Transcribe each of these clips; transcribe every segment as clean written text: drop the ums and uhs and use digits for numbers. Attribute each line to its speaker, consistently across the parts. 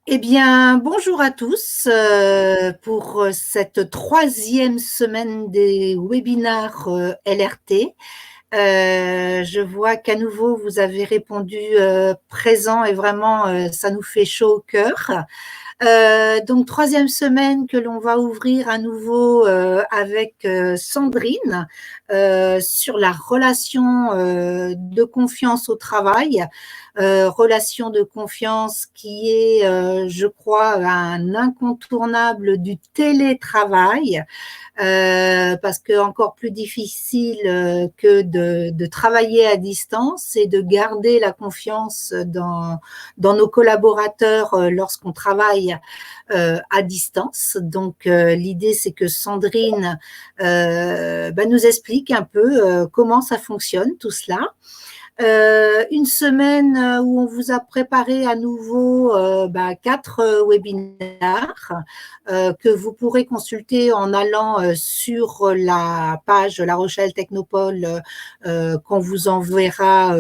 Speaker 1: Eh bien, bonjour à tous pour cette troisième semaine des webinaires LRT. Je vois qu'à nouveau, vous avez répondu présent et vraiment, ça nous fait chaud au cœur. Donc, troisième semaine que l'on va ouvrir à nouveau avec Sandrine sur la relation de confiance au travail, relation de confiance qui est, je crois, un incontournable du télétravail. Parce que encore plus difficile que de travailler à distance, c'est de garder la confiance dans nos collaborateurs lorsqu'on travaille à distance. Donc, l'idée, c'est que Sandrine nous explique un peu comment ça fonctionne, tout cela. Une semaine où on vous a préparé à nouveau 4 webinaires que vous pourrez consulter en allant sur la page La Rochelle Technopole qu'on vous enverra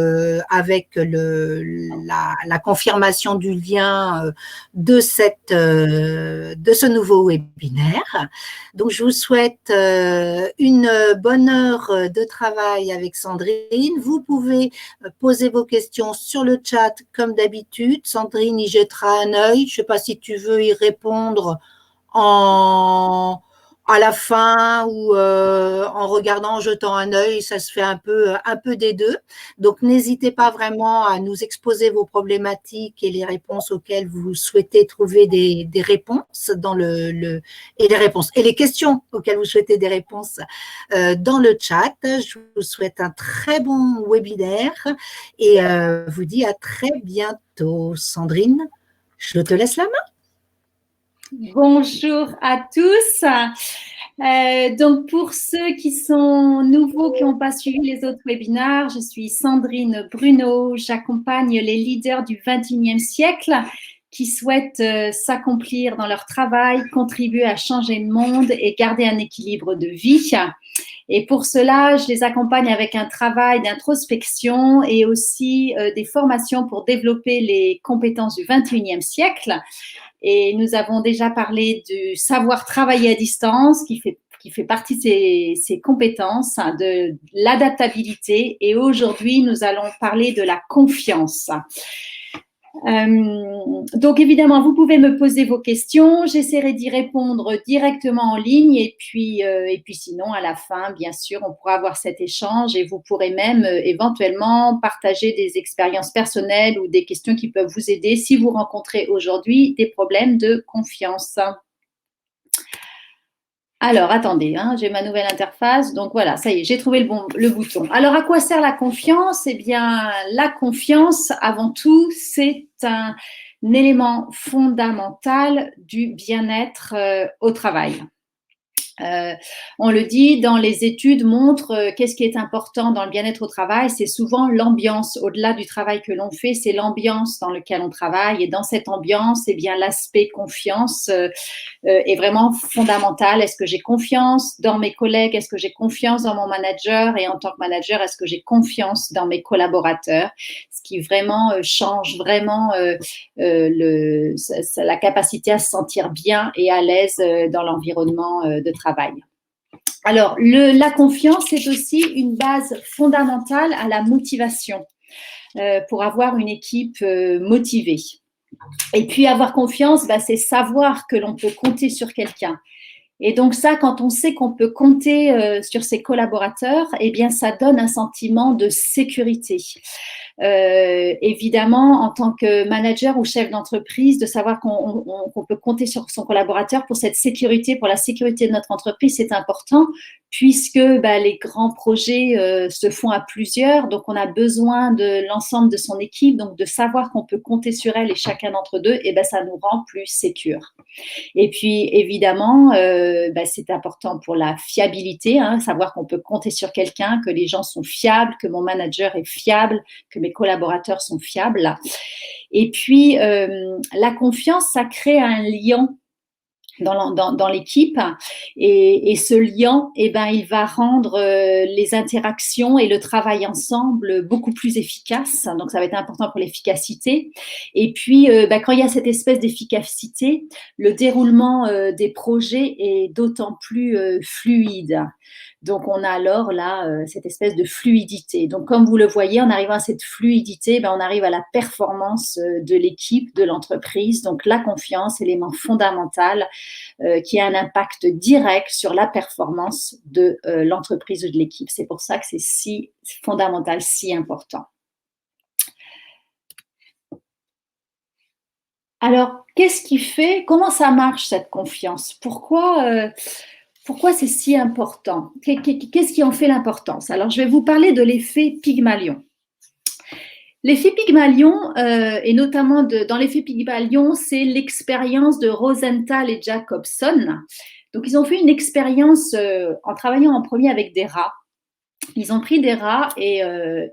Speaker 1: avec la confirmation du lien de ce nouveau webinaire. Donc, je vous souhaite une bonne heure de travail avec Sandrine. Vous pouvez posez vos questions sur le chat comme d'habitude. Sandrine y jettera un œil. Je ne sais pas si tu veux y répondre en, à la fin ou en regardant, en jetant un œil. Ça se fait un peu des deux. Donc, n'hésitez pas vraiment à nous exposer vos problématiques et les réponses auxquelles vous souhaitez trouver des réponses et les réponses et les questions auxquelles vous souhaitez des réponses dans le chat. Je vous souhaite un très bon webinaire et vous dis à très bientôt. Sandrine, je te laisse la main.
Speaker 2: Bonjour à tous. Donc, pour ceux qui sont nouveaux, qui n'ont pas suivi les autres webinaires, je suis Sandrine Bruno. J'accompagne les leaders du 21e siècle qui souhaitent s'accomplir dans leur travail, contribuer à changer le monde et garder un équilibre de vie. Et pour cela, je les accompagne avec un travail d'introspection et aussi des formations pour développer les compétences du 21e siècle. Et nous avons déjà parlé du savoir travailler à distance qui fait partie de ces compétences, de l'adaptabilité. Et aujourd'hui, nous allons parler de la confiance. Donc, évidemment, vous pouvez me poser vos questions. J'essaierai d'y répondre directement en ligne. Et puis sinon, à la fin, bien sûr, on pourra avoir cet échange et vous pourrez même éventuellement partager des expériences personnelles ou des questions qui peuvent vous aider si vous rencontrez aujourd'hui des problèmes de confiance. Alors, attendez, j'ai ma nouvelle interface. Donc, voilà, ça y est, j'ai trouvé le bouton. Alors, à quoi sert la confiance? Eh bien, la confiance, avant tout, c'est un élément fondamental du bien-être au travail. On le dit, dans les études montrent qu'est-ce qui est important dans le bien-être au travail, c'est souvent l'ambiance. Au-delà du travail que l'on fait, c'est l'ambiance dans laquelle on travaille. Et dans cette ambiance, eh bien, l'aspect confiance est vraiment fondamental. Est-ce que j'ai confiance dans mes collègues? Est-ce que j'ai confiance dans mon manager? Et en tant que manager, est-ce que j'ai confiance dans mes collaborateurs? Ce qui vraiment change vraiment la capacité à se sentir bien et à l'aise dans l'environnement de travail. Alors, la confiance est aussi une base fondamentale à la motivation pour avoir une équipe motivée. Et puis, avoir confiance, c'est savoir que l'on peut compter sur quelqu'un. Et donc ça, quand on sait qu'on peut compter sur ses collaborateurs, eh bien, ça donne un sentiment de sécurité. Évidemment, en tant que manager ou chef d'entreprise, de savoir qu'on peut compter sur son collaborateur pour cette sécurité, pour la sécurité de notre entreprise, c'est important puisque les grands projets se font à plusieurs. Donc, on a besoin de l'ensemble de son équipe. Donc, de savoir qu'on peut compter sur elle et chacun d'entre eux, ça nous rend plus sécures. Et puis, évidemment, c'est important pour la fiabilité, savoir qu'on peut compter sur quelqu'un, que les gens sont fiables, que mon manager est fiable, que mes collaborateurs sont fiables. Et puis, la confiance, ça crée un lien dans l'équipe et ce lien, eh ben, il va rendre les interactions et le travail ensemble beaucoup plus efficaces. Donc, ça va être important pour l'efficacité. Et puis, ben, quand il y a cette espèce d'efficacité, le déroulement des projets est d'autant plus fluide. Donc, on a alors là cette espèce de fluidité. Donc, comme vous le voyez, en arrivant à cette fluidité, ben, on arrive à la performance de l'équipe, de l'entreprise. Donc, la confiance, élément fondamental qui a un impact direct sur la performance de l'entreprise ou de l'équipe. C'est pour ça que c'est si fondamental, si important. Alors, qu'est-ce qui fait, comment ça marche cette confiance? Pourquoi c'est si important? Qu'est-ce qui en fait l'importance? Alors, je vais vous parler de l'effet Pygmalion. L'effet Pygmalion, et notamment dans l'effet Pygmalion, c'est l'expérience de Rosenthal et Jacobson. Donc, ils ont fait une expérience en travaillant en premier avec des rats. Ils ont pris des rats et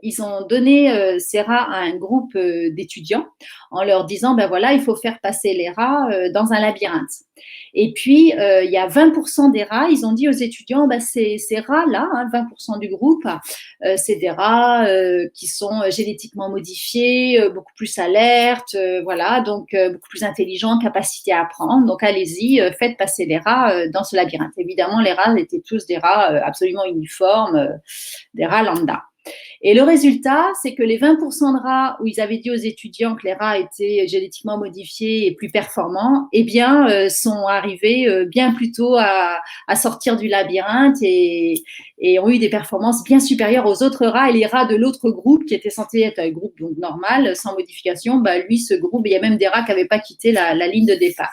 Speaker 2: ils ont donné ces rats à un groupe d'étudiants en leur disant, ben voilà, il faut faire passer les rats dans un labyrinthe. Et puis, il y a 20% des rats, ils ont dit aux étudiants, ben ces rats-là, 20% du groupe, c'est des rats qui sont génétiquement modifiés, beaucoup plus alertes, voilà, donc beaucoup plus intelligents, capacité à apprendre. Donc, allez-y, faites passer les rats dans ce labyrinthe. Évidemment, les rats étaient tous des rats absolument uniformes, des rats lambda. Et le résultat, c'est que les 20% de rats où ils avaient dit aux étudiants que les rats étaient génétiquement modifiés et plus performants, eh bien, sont arrivés bien plus tôt à sortir du labyrinthe et ont eu des performances bien supérieures aux autres rats. Et les rats de l'autre groupe, qui était censé être un groupe donc normal, sans modification, bah, lui, ce groupe, il y a même des rats qui n'avaient pas quitté la ligne de départ.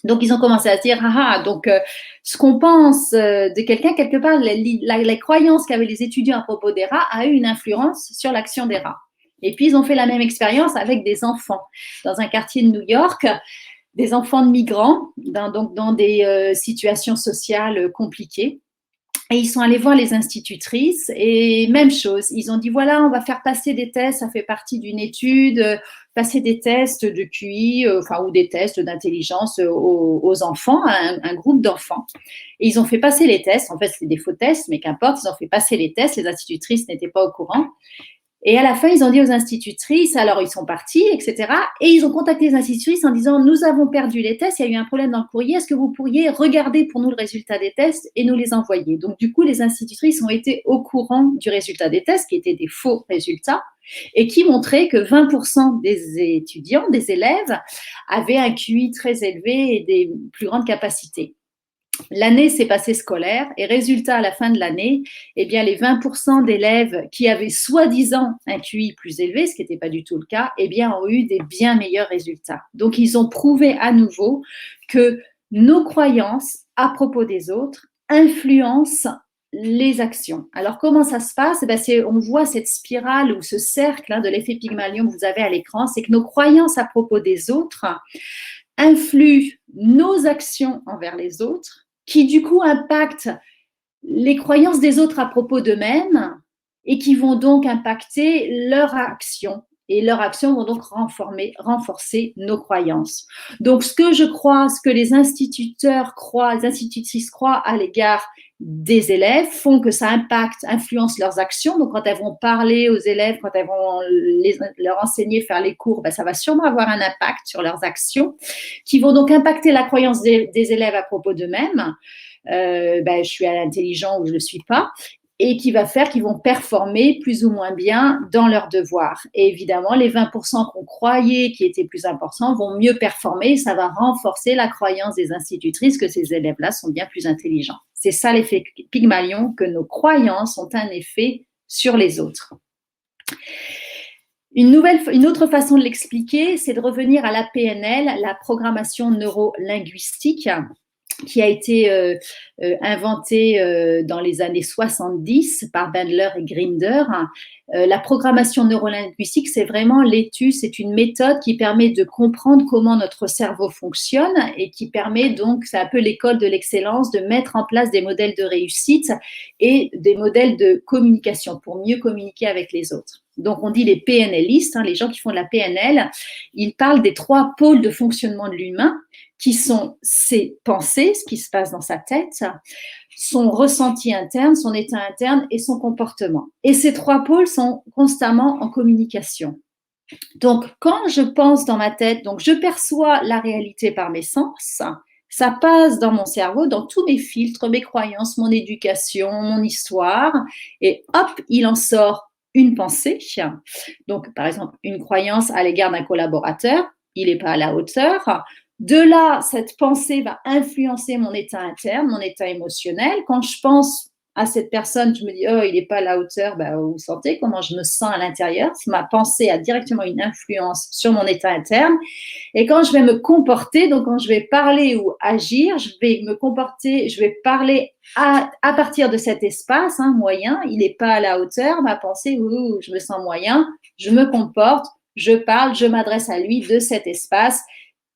Speaker 2: Donc, ils ont commencé à se dire, donc ce qu'on pense de quelqu'un, quelque part, la croyance qu'avaient les étudiants à propos des rats a eu une influence sur l'action des rats. Et puis, ils ont fait la même expérience avec des enfants. Dans un quartier de New York, des enfants de migrants, donc dans des situations sociales compliquées. Et ils sont allés voir les institutrices et même chose, ils ont dit voilà, on va faire passer des tests, ça fait partie d'une étude, passer des tests de QI, ou des tests d'intelligence aux enfants, à un groupe d'enfants. Et ils ont fait passer les tests, en fait c'était des faux tests, mais qu'importe, ils ont fait passer les tests, les institutrices n'étaient pas au courant. Et à la fin, ils ont dit aux institutrices, alors ils sont partis, etc. Et ils ont contacté les institutrices en disant, nous avons perdu les tests, il y a eu un problème dans le courrier, est-ce que vous pourriez regarder pour nous le résultat des tests et nous les envoyer? Donc du coup, les institutrices ont été au courant du résultat des tests, qui étaient des faux résultats, et qui montraient que 20% des étudiants, des élèves, avaient un QI très élevé et des plus grandes capacités. L'année s'est passée scolaire et résultat à la fin de l'année, eh bien les 20% d'élèves qui avaient soi-disant un QI plus élevé, ce qui n'était pas du tout le cas, eh bien ont eu des bien meilleurs résultats. Donc ils ont prouvé à nouveau que nos croyances à propos des autres influencent les actions. Alors comment ça se passe? On voit cette spirale ou ce cercle de l'effet Pygmalion que vous avez à l'écran, c'est que nos croyances à propos des autres influent nos actions envers les autres, qui du coup impactent les croyances des autres à propos d'eux-mêmes et qui vont donc impacter leur action. Et leurs actions vont donc renforcer nos croyances. Donc, ce que je crois, ce que les instituteurs croient, les institutrices croient à l'égard des élèves font que ça influence leurs actions. Donc, quand elles vont parler aux élèves, quand elles vont leur enseigner, faire les cours, ça va sûrement avoir un impact sur leurs actions qui vont donc impacter la croyance des élèves à propos d'eux-mêmes. Je suis intelligent ou je ne le suis pas, et qui va faire qu'ils vont performer plus ou moins bien dans leurs devoirs. Et évidemment, les 20% qu'on croyait qui étaient plus importants vont mieux performer, ça va renforcer la croyance des institutrices que ces élèves-là sont bien plus intelligents. C'est ça l'effet Pygmalion, que nos croyances ont un effet sur les autres. Une autre façon de l'expliquer, c'est de revenir à la PNL, la programmation neurolinguistique, qui a été inventée dans les années 70 par Bandler et Grinder. La programmation neurolinguistique, c'est vraiment l'étude, c'est une méthode qui permet de comprendre comment notre cerveau fonctionne et qui permet donc, c'est un peu l'école de l'excellence, de mettre en place des modèles de réussite et des modèles de communication pour mieux communiquer avec les autres. donc on dit les PNListes, les gens qui font de la PNL, ils parlent des 3 pôles de fonctionnement de l'humain, qui sont ses pensées, ce qui se passe dans sa tête, son ressenti interne, son état interne et son comportement. Et ces 3 pôles sont constamment en communication. Donc, quand je pense dans ma tête, donc je perçois la réalité par mes sens, ça passe dans mon cerveau, dans tous mes filtres, mes croyances, mon éducation, mon histoire, et hop, il en sort une pensée. Donc, par exemple, une croyance à l'égard d'un collaborateur, il n'est pas à la hauteur. De là, cette pensée va influencer mon état interne, mon état émotionnel. Quand je pense à cette personne, je me dis, oh, il n'est pas à la hauteur, vous sentez comment je me sens à l'intérieur. Ma pensée a directement une influence sur mon état interne. Et quand je vais me comporter, donc quand je vais parler ou agir, je vais me comporter, je vais parler à partir de cet espace moyen. Il n'est pas à la hauteur, ma pensée, je me sens moyen, je me comporte, je parle, je m'adresse à lui de cet espace.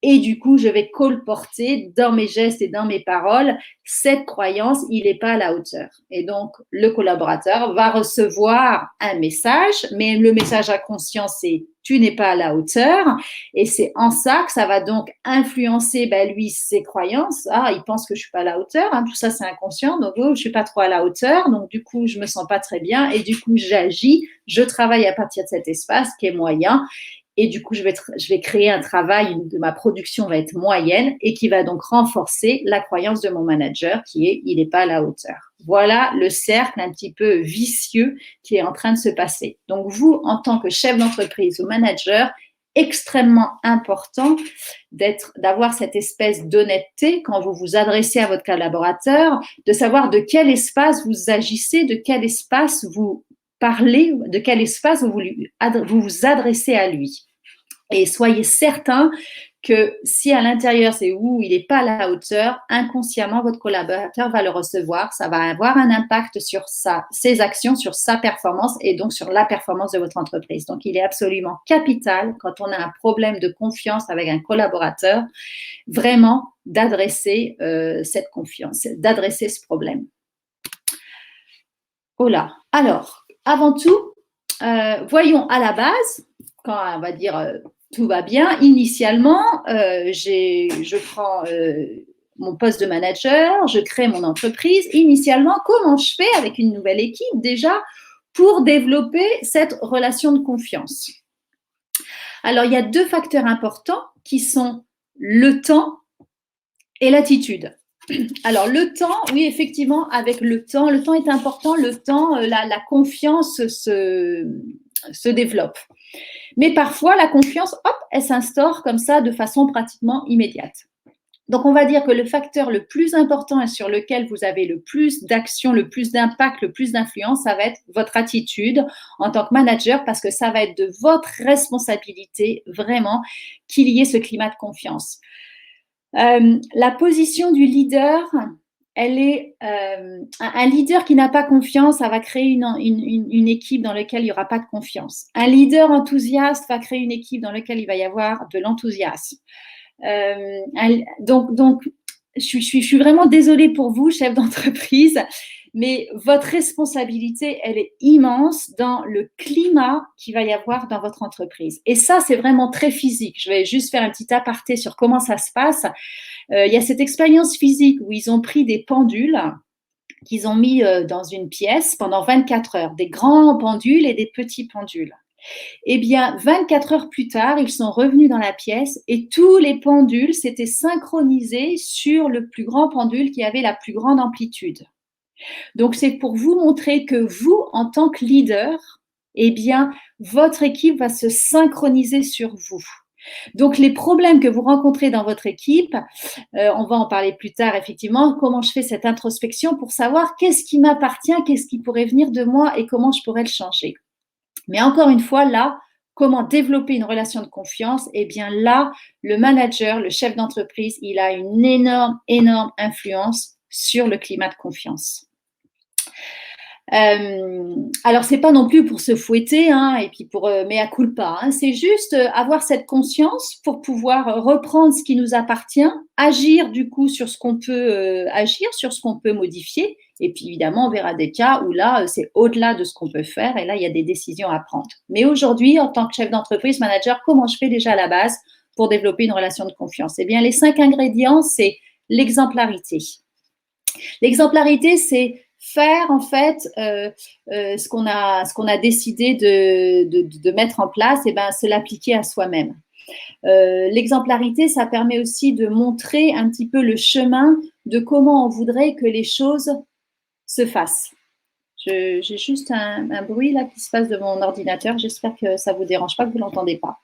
Speaker 2: Et du coup, je vais colporter dans mes gestes et dans mes paroles cette croyance, il n'est pas à la hauteur. Et donc, le collaborateur va recevoir un message, mais le message à conscience, c'est tu n'es pas à la hauteur. Et c'est en ça que ça va donc influencer, lui, ses croyances. Ah, il pense que je ne suis pas à la hauteur. Tout ça, c'est inconscient. Donc, je ne suis pas trop à la hauteur. Donc, du coup, je ne me sens pas très bien. Et du coup, j'agis. Je travaille à partir de cet espace qui est moyen. Et du coup, je vais créer un travail, ma production va être moyenne et qui va donc renforcer la croyance de mon manager qui est il n'est pas à la hauteur. Voilà le cercle un petit peu vicieux qui est en train de se passer. Donc, vous, en tant que chef d'entreprise ou manager, extrêmement important d'avoir cette espèce d'honnêteté quand vous vous adressez à votre collaborateur, de savoir de quel espace vous agissez, de quel espace vous parlez, de quel espace vous vous adressez à lui. Et soyez certain que si à l'intérieur, c'est où il n'est pas à la hauteur, inconsciemment, votre collaborateur va le recevoir. Ça va avoir un impact sur ses actions, sur sa performance et donc sur la performance de votre entreprise. Donc, il est absolument capital, quand on a un problème de confiance avec un collaborateur, vraiment d'adresser cette confiance, d'adresser ce problème. Oh là, alors, avant tout, voyons à la base, quand on va dire tout va bien, initialement, je prends mon poste de manager, je crée mon entreprise. Initialement, comment je fais avec une nouvelle équipe déjà pour développer cette relation de confiance? Alors, il y a 2 facteurs importants qui sont le temps et l'attitude. Alors, le temps, oui, effectivement, avec le temps est important. Le temps, la confiance se développe. Mais parfois, la confiance, hop, elle s'instaure comme ça de façon pratiquement immédiate. Donc, on va dire que le facteur le plus important et sur lequel vous avez le plus d'action, le plus d'impact, le plus d'influence, ça va être votre attitude en tant que manager parce que ça va être de votre responsabilité vraiment qu'il y ait ce climat de confiance. La position du leader, elle est un leader qui n'a pas confiance, ça va créer une équipe dans laquelle il n'y aura pas de confiance. Un leader enthousiaste va créer une équipe dans laquelle il va y avoir de l'enthousiasme. Donc, je suis vraiment désolée pour vous, chef d'entreprise, mais votre responsabilité, elle est immense dans le climat qu'il va y avoir dans votre entreprise. Et ça, c'est vraiment très physique. Je vais juste faire un petit aparté sur comment ça se passe. Il y a cette expérience physique où ils ont pris des pendules qu'ils ont mis dans une pièce pendant 24 heures, des grands pendules et des petits pendules. Eh bien, 24 heures plus tard, ils sont revenus dans la pièce et tous les pendules s'étaient synchronisés sur le plus grand pendule qui avait la plus grande amplitude. Donc, c'est pour vous montrer que vous, en tant que leader, eh bien, votre équipe va se synchroniser sur vous. Donc, les problèmes que vous rencontrez dans votre équipe, on va en parler plus tard, effectivement, comment je fais cette introspection pour savoir qu'est-ce qui m'appartient, qu'est-ce qui pourrait venir de moi et comment je pourrais le changer. Mais encore une fois, là, comment développer une relation de confiance? Eh bien là, le manager, le chef d'entreprise, il a une énorme influence sur le climat de confiance. Alors, c'est pas non plus pour se fouetter et puis pour mea culpa, c'est juste avoir cette conscience pour pouvoir reprendre ce qui nous appartient, agir du coup sur ce qu'on peut agir, sur ce qu'on peut modifier Et puis, évidemment, on verra des cas où là, c'est au-delà de ce qu'on peut faire et là, il y a des décisions à prendre. Mais aujourd'hui, en tant que chef d'entreprise, manager, comment je fais déjà à la base pour développer une relation de confiance? Eh bien, les 5 ingrédients, c'est l'exemplarité. L'exemplarité, c'est faire en fait ce qu'on a décidé de mettre en place, et ben, se l'appliquer à soi-même. L'exemplarité, ça permet aussi de montrer un petit peu le chemin de comment on voudrait que les choses se fassent. J'ai juste un bruit là qui se passe de mon ordinateur. J'espère que ça ne vous dérange pas, que vous ne l'entendez pas.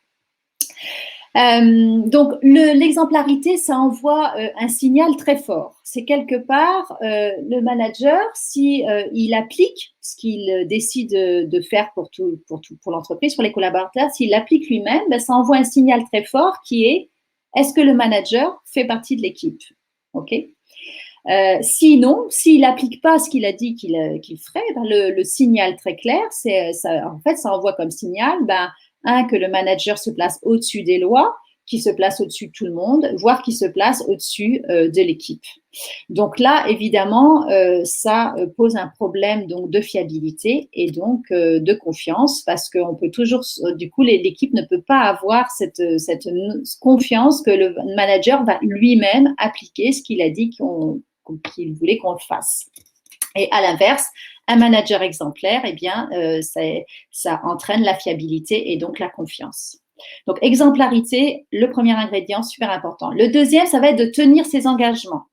Speaker 2: Donc, l'exemplarité, ça envoie un signal très fort. C'est quelque part le manager, si il applique ce qu'il décide de faire pour l'entreprise, pour les collaborateurs, s'il l'applique lui-même, ben, ça envoie un signal très fort qui est: est-ce que le manager fait partie de l'équipe? Ok. Sinon, s'il n'applique pas ce qu'il a dit qu'il ferait, ben, le signal très clair, en fait, ça envoie comme signal, que le manager se place au-dessus des lois, qu'il se place au-dessus de tout le monde, voire qu'il se place au-dessus de l'équipe. Donc là, évidemment, ça pose un problème donc de fiabilité et donc de confiance, parce qu'on peut toujours, du coup, l'équipe ne peut pas avoir cette confiance que le manager va lui-même appliquer ce qu'il a dit qu'il voulait qu'on le fasse. Et à l'inverse, un manager exemplaire, eh bien, ça entraîne la fiabilité et donc la confiance. Donc, exemplarité, le premier ingrédient, super important. Le deuxième, ça va être de tenir ses engagements.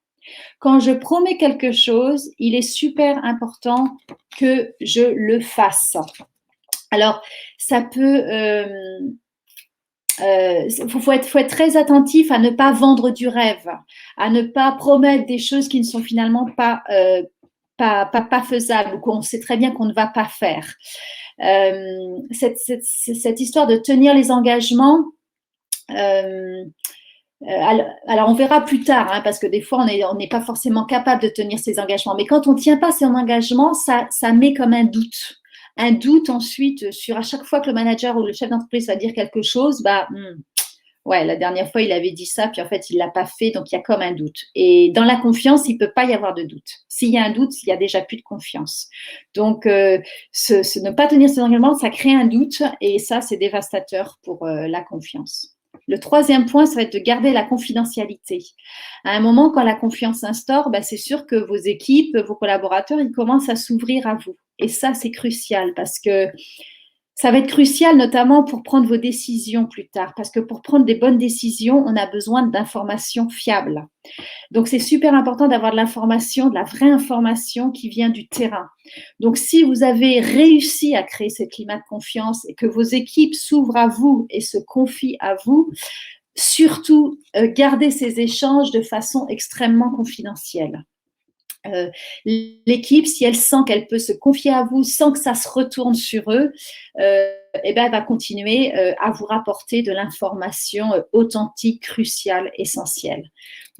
Speaker 2: Quand je promets quelque chose, il est super important que je le fasse. Alors, ça peut... faut être très attentif à ne pas vendre du rêve, à ne pas promettre des choses qui ne sont finalement pas faisables ou qu'on sait très bien qu'on ne va pas faire. Cette histoire de tenir les engagements, alors on verra plus tard, hein, parce que des fois on n'est pas forcément capable de tenir ses engagements, mais quand on ne tient pas ses engagements, ça met comme un doute. Un doute ensuite sur à chaque fois que le manager ou le chef d'entreprise va dire quelque chose, ouais, la dernière fois, il avait dit ça, puis en fait, il ne l'a pas fait, donc il y a comme un doute. Et dans la confiance, il ne peut pas y avoir de doute. S'il y a un doute, il n'y a déjà plus de confiance. Donc, ne pas tenir ses engagements, ça crée un doute, et ça, c'est dévastateur pour la confiance. Le troisième point, ça va être de garder la confidentialité. À un moment, quand la confiance s'instaure, c'est sûr que vos équipes, vos collaborateurs, ils commencent à s'ouvrir à vous. Et ça, c'est crucial, parce que ça va être crucial notamment pour prendre vos décisions plus tard, parce que pour prendre des bonnes décisions, on a besoin d'informations fiables. Donc, c'est super important d'avoir de l'information, de la vraie information qui vient du terrain. Donc, si vous avez réussi à créer ce climat de confiance et que vos équipes s'ouvrent à vous et se confient à vous, surtout, gardez ces échanges de façon extrêmement confidentielle. L'équipe, si elle sent qu'elle peut se confier à vous sans que ça se retourne sur eux, elle va continuer à vous rapporter de l'information authentique, cruciale, essentielle.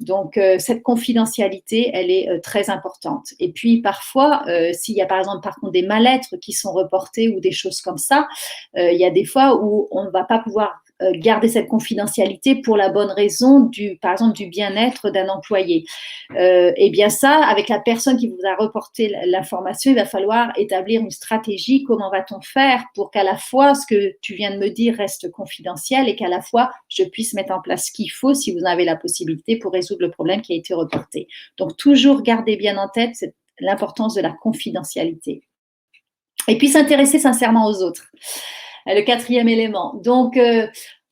Speaker 2: Donc, cette confidentialité, elle est très importante. Et puis, parfois, s'il y a par exemple, par contre, des mal-être qui sont reportés ou des choses comme ça, il y a des fois où on ne va pas pouvoir garder cette confidentialité pour la bonne raison, par exemple, du bien-être d'un employé. Et bien ça, avec la personne qui vous a reporté l'information, il va falloir établir une stratégie. Comment va-t-on faire pour qu'à la fois ce que tu viens de me dire reste confidentiel et qu'à la fois je puisse mettre en place ce qu'il faut si vous en avez la possibilité pour résoudre le problème qui a été reporté. Donc toujours garder bien en tête l'importance de la confidentialité. Et puis s'intéresser sincèrement aux autres. Le quatrième élément. Donc,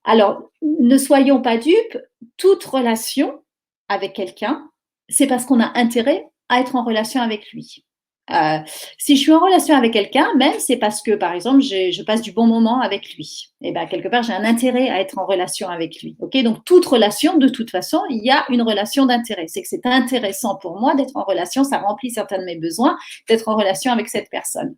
Speaker 2: alors, ne soyons pas dupes, toute relation avec quelqu'un, c'est parce qu'on a intérêt à être en relation avec lui. Si je suis en relation avec quelqu'un, même c'est parce que, par exemple, je passe du bon moment avec lui. Et bien, quelque part, j'ai un intérêt à être en relation avec lui. Okay, donc, toute relation, de toute façon, il y a une relation d'intérêt. C'est que c'est intéressant pour moi d'être en relation, ça remplit certains de mes besoins, d'être en relation avec cette personne.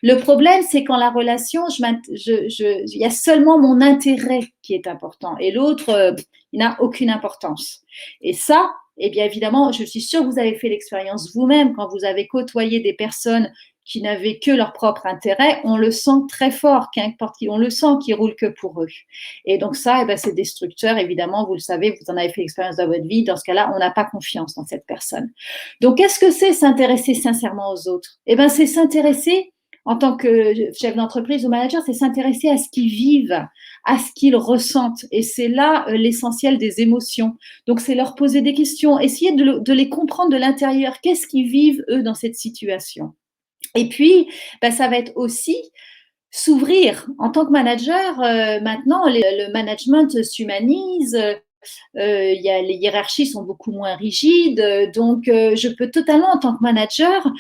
Speaker 2: Le problème, c'est quand la relation, il y a seulement mon intérêt qui est important et l'autre, il n'a aucune importance. Et ça, eh bien évidemment, je suis sûre que vous avez fait l'expérience vous-même quand vous avez côtoyé des personnes qui n'avaient que leur propre intérêt, on le sent très fort, qu'importe qui, on le sent qu'ils roulent que pour eux. Et donc ça, c'est destructeur, évidemment, vous le savez, vous en avez fait l'expérience dans votre vie. Dans ce cas-là, on n'a pas confiance dans cette personne. Donc, qu'est-ce que c'est s'intéresser sincèrement aux autres? C'est s'intéresser en tant que chef d'entreprise ou manager, c'est s'intéresser à ce qu'ils vivent, à ce qu'ils ressentent. Et c'est là l'essentiel des émotions. Donc, c'est leur poser des questions, essayer de les comprendre de l'intérieur. Qu'est-ce qu'ils vivent, eux, dans cette situation? Et puis, ça va être aussi s'ouvrir. En tant que manager, maintenant, le management s'humanise. Les hiérarchies sont beaucoup moins rigides, donc je peux totalement en tant que manager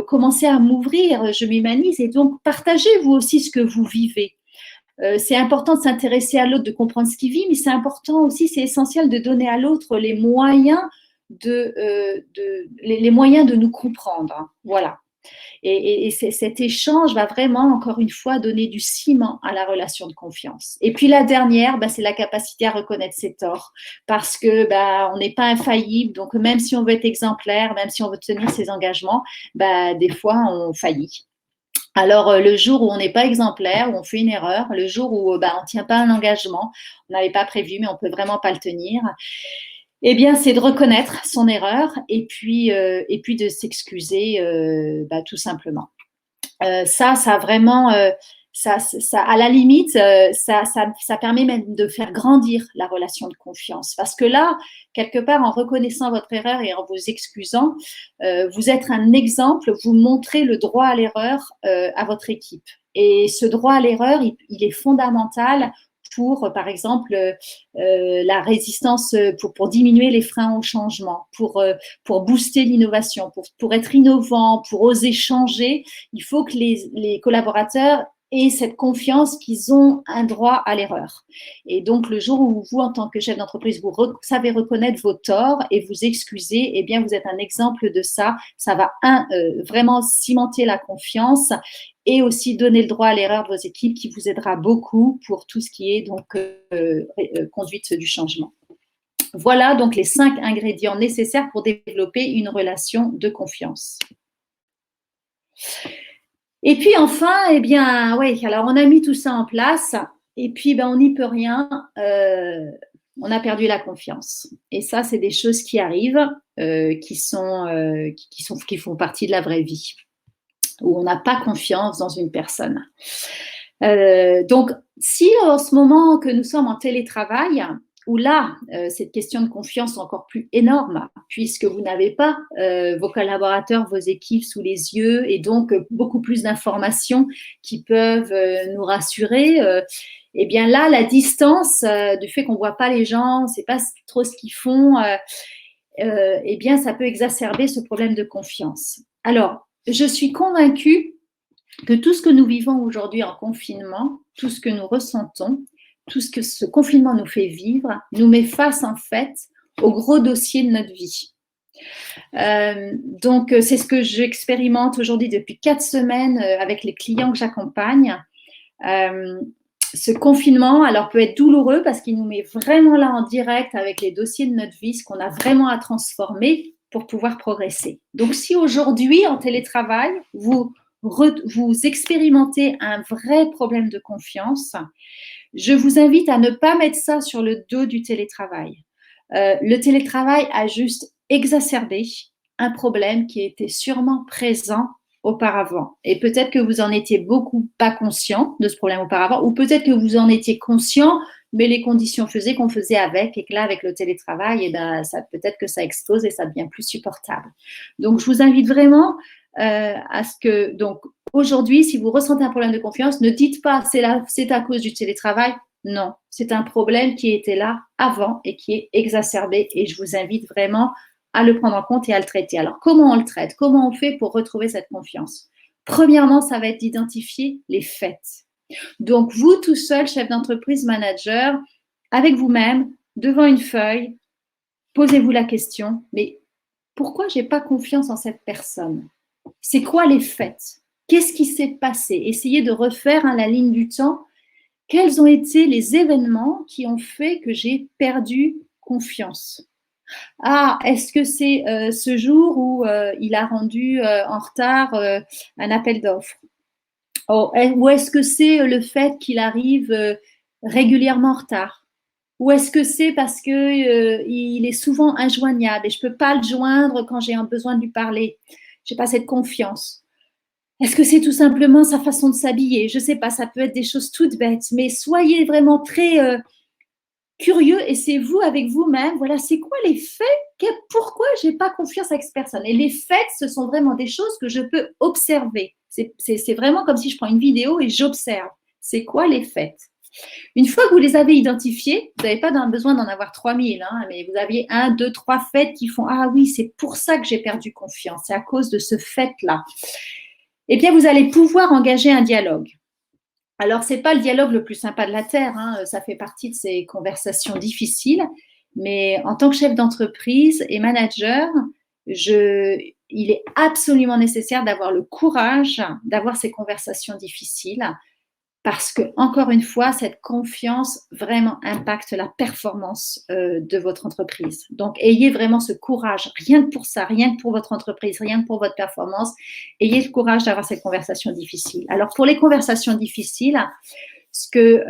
Speaker 2: commencer à m'ouvrir, je m'humanise et donc partagez vous aussi ce que vous vivez. C'est important de s'intéresser à l'autre, de comprendre ce qu'il vit, mais c'est important aussi, c'est essentiel de donner à l'autre les moyens les moyens de nous comprendre. Voilà. Et cet échange va vraiment, encore une fois, donner du ciment à la relation de confiance. Et puis la dernière, c'est la capacité à reconnaître ses torts, parce que on n'est pas infaillible. Donc même si on veut être exemplaire, même si on veut tenir ses engagements, des fois on faillit. Alors le jour où on n'est pas exemplaire, où on fait une erreur, le jour où on ne tient pas un engagement, on n'avait pas prévu, mais on peut vraiment pas le tenir. Eh bien, c'est de reconnaître son erreur et puis de s'excuser tout simplement. Ça vraiment, ça, à la limite, ça permet même de faire grandir la relation de confiance. Parce que là, quelque part, en reconnaissant votre erreur et en vous excusant, vous êtes un exemple, vous montrez le droit à l'erreur à votre équipe. Et ce droit à l'erreur, il est fondamental pour, par exemple, la résistance, pour diminuer les freins au changement, pour booster l'innovation, pour être innovant, pour oser changer. Il faut que les collaborateurs aient cette confiance qu'ils ont un droit à l'erreur. Et donc, le jour où vous, en tant que chef d'entreprise, vous savez reconnaître vos torts et vous excuser, eh bien, vous êtes un exemple de ça. Ça va vraiment cimenter la confiance et aussi donner le droit à l'erreur de vos équipes qui vous aidera beaucoup pour tout ce qui est donc conduite du changement. Voilà donc les 5 ingrédients nécessaires pour développer une relation de confiance. Et puis enfin, alors on a mis tout ça en place et puis on n'y peut rien, on a perdu la confiance. Et ça, c'est des choses qui arrivent, qui font partie de la vraie vie, où on n'a pas confiance dans une personne. Donc, si en ce moment que nous sommes en télétravail, où là, cette question de confiance est encore plus énorme, puisque vous n'avez pas vos collaborateurs, vos équipes sous les yeux, et donc beaucoup plus d'informations qui peuvent nous rassurer. Eh bien là, la distance du fait qu'on ne voit pas les gens, on ne sait pas trop ce qu'ils font, eh bien, ça peut exacerber ce problème de confiance. Alors, je suis convaincue que tout ce que nous vivons aujourd'hui en confinement, tout ce que nous ressentons, tout ce que ce confinement nous fait vivre, nous met face en fait au gros dossier de notre vie. Donc, c'est ce que j'expérimente aujourd'hui depuis 4 semaines avec les clients que j'accompagne. Ce confinement, alors, peut être douloureux parce qu'il nous met vraiment là en direct avec les dossiers de notre vie, ce qu'on a vraiment à transformer pour pouvoir progresser. Donc, si aujourd'hui, en télétravail, vous expérimentez un vrai problème de confiance, je vous invite à ne pas mettre ça sur le dos du télétravail. Le télétravail a juste exacerbé un problème qui était sûrement présent auparavant. Et peut-être que vous en étiez beaucoup pas conscient de ce problème auparavant, ou peut-être que vous en étiez conscient, mais les conditions faisaient qu'on faisait avec, et que là, avec le télétravail, peut-être que ça explose et ça devient plus supportable. Donc, je vous invite vraiment à ce que, donc, aujourd'hui, si vous ressentez un problème de confiance, ne dites pas c'est à cause du télétravail. Non, c'est un problème qui était là avant et qui est exacerbé. Et je vous invite vraiment à le prendre en compte et à le traiter. Alors, comment on le traite? Comment on fait pour retrouver cette confiance? Premièrement, ça va être d'identifier les faits. Donc, vous tout seul, chef d'entreprise, manager, avec vous-même, devant une feuille, posez-vous la question, mais pourquoi je n'ai pas confiance en cette personne? C'est quoi les faits? Qu'est-ce qui s'est passé? Essayez de refaire la ligne du temps. Quels ont été les événements qui ont fait que j'ai perdu confiance? Ah, est-ce que c'est ce jour où il a rendu en retard un appel d'offres? Oh, ou est-ce que c'est le fait qu'il arrive régulièrement en retard? Ou est-ce que c'est parce que il est souvent injoignable et je peux pas le joindre quand j'ai un besoin de lui parler? J'ai pas cette confiance. Est-ce que c'est tout simplement sa façon de s'habiller? Je sais pas, ça peut être des choses toutes bêtes, mais soyez vraiment très curieux et c'est vous avec vous-même. Voilà, c'est quoi les faits? Pourquoi j'ai pas confiance avec cette personne? Et les faits, ce sont vraiment des choses que je peux observer. C'est vraiment comme si je prends une vidéo et j'observe. C'est quoi les faits? Une fois que vous les avez identifiés, vous n'avez pas besoin d'en avoir 3000, hein, mais vous aviez un, deux, trois faits qui font ah oui, c'est pour ça que j'ai perdu confiance, c'est à cause de ce fait-là. Eh bien, vous allez pouvoir engager un dialogue. Alors, ce n'est pas le dialogue le plus sympa de la Terre, hein, ça fait partie de ces conversations difficiles, mais en tant que chef d'entreprise et manager, il est absolument nécessaire d'avoir le courage d'avoir ces conversations difficiles parce que, encore une fois, cette confiance vraiment impacte la performance de votre entreprise. Donc, ayez vraiment ce courage, rien que pour ça, rien que pour votre entreprise, rien que pour votre performance, ayez le courage d'avoir cette conversation difficile. Alors, pour les conversations difficiles, ce que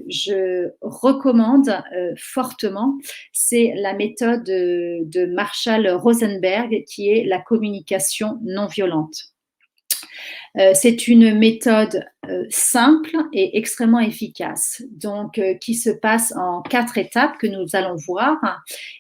Speaker 2: je recommande fortement, c'est la méthode de Marshall Rosenberg, qui est la communication non violente. C'est une méthode simple et extrêmement efficace, donc qui se passe en 4 étapes que nous allons voir.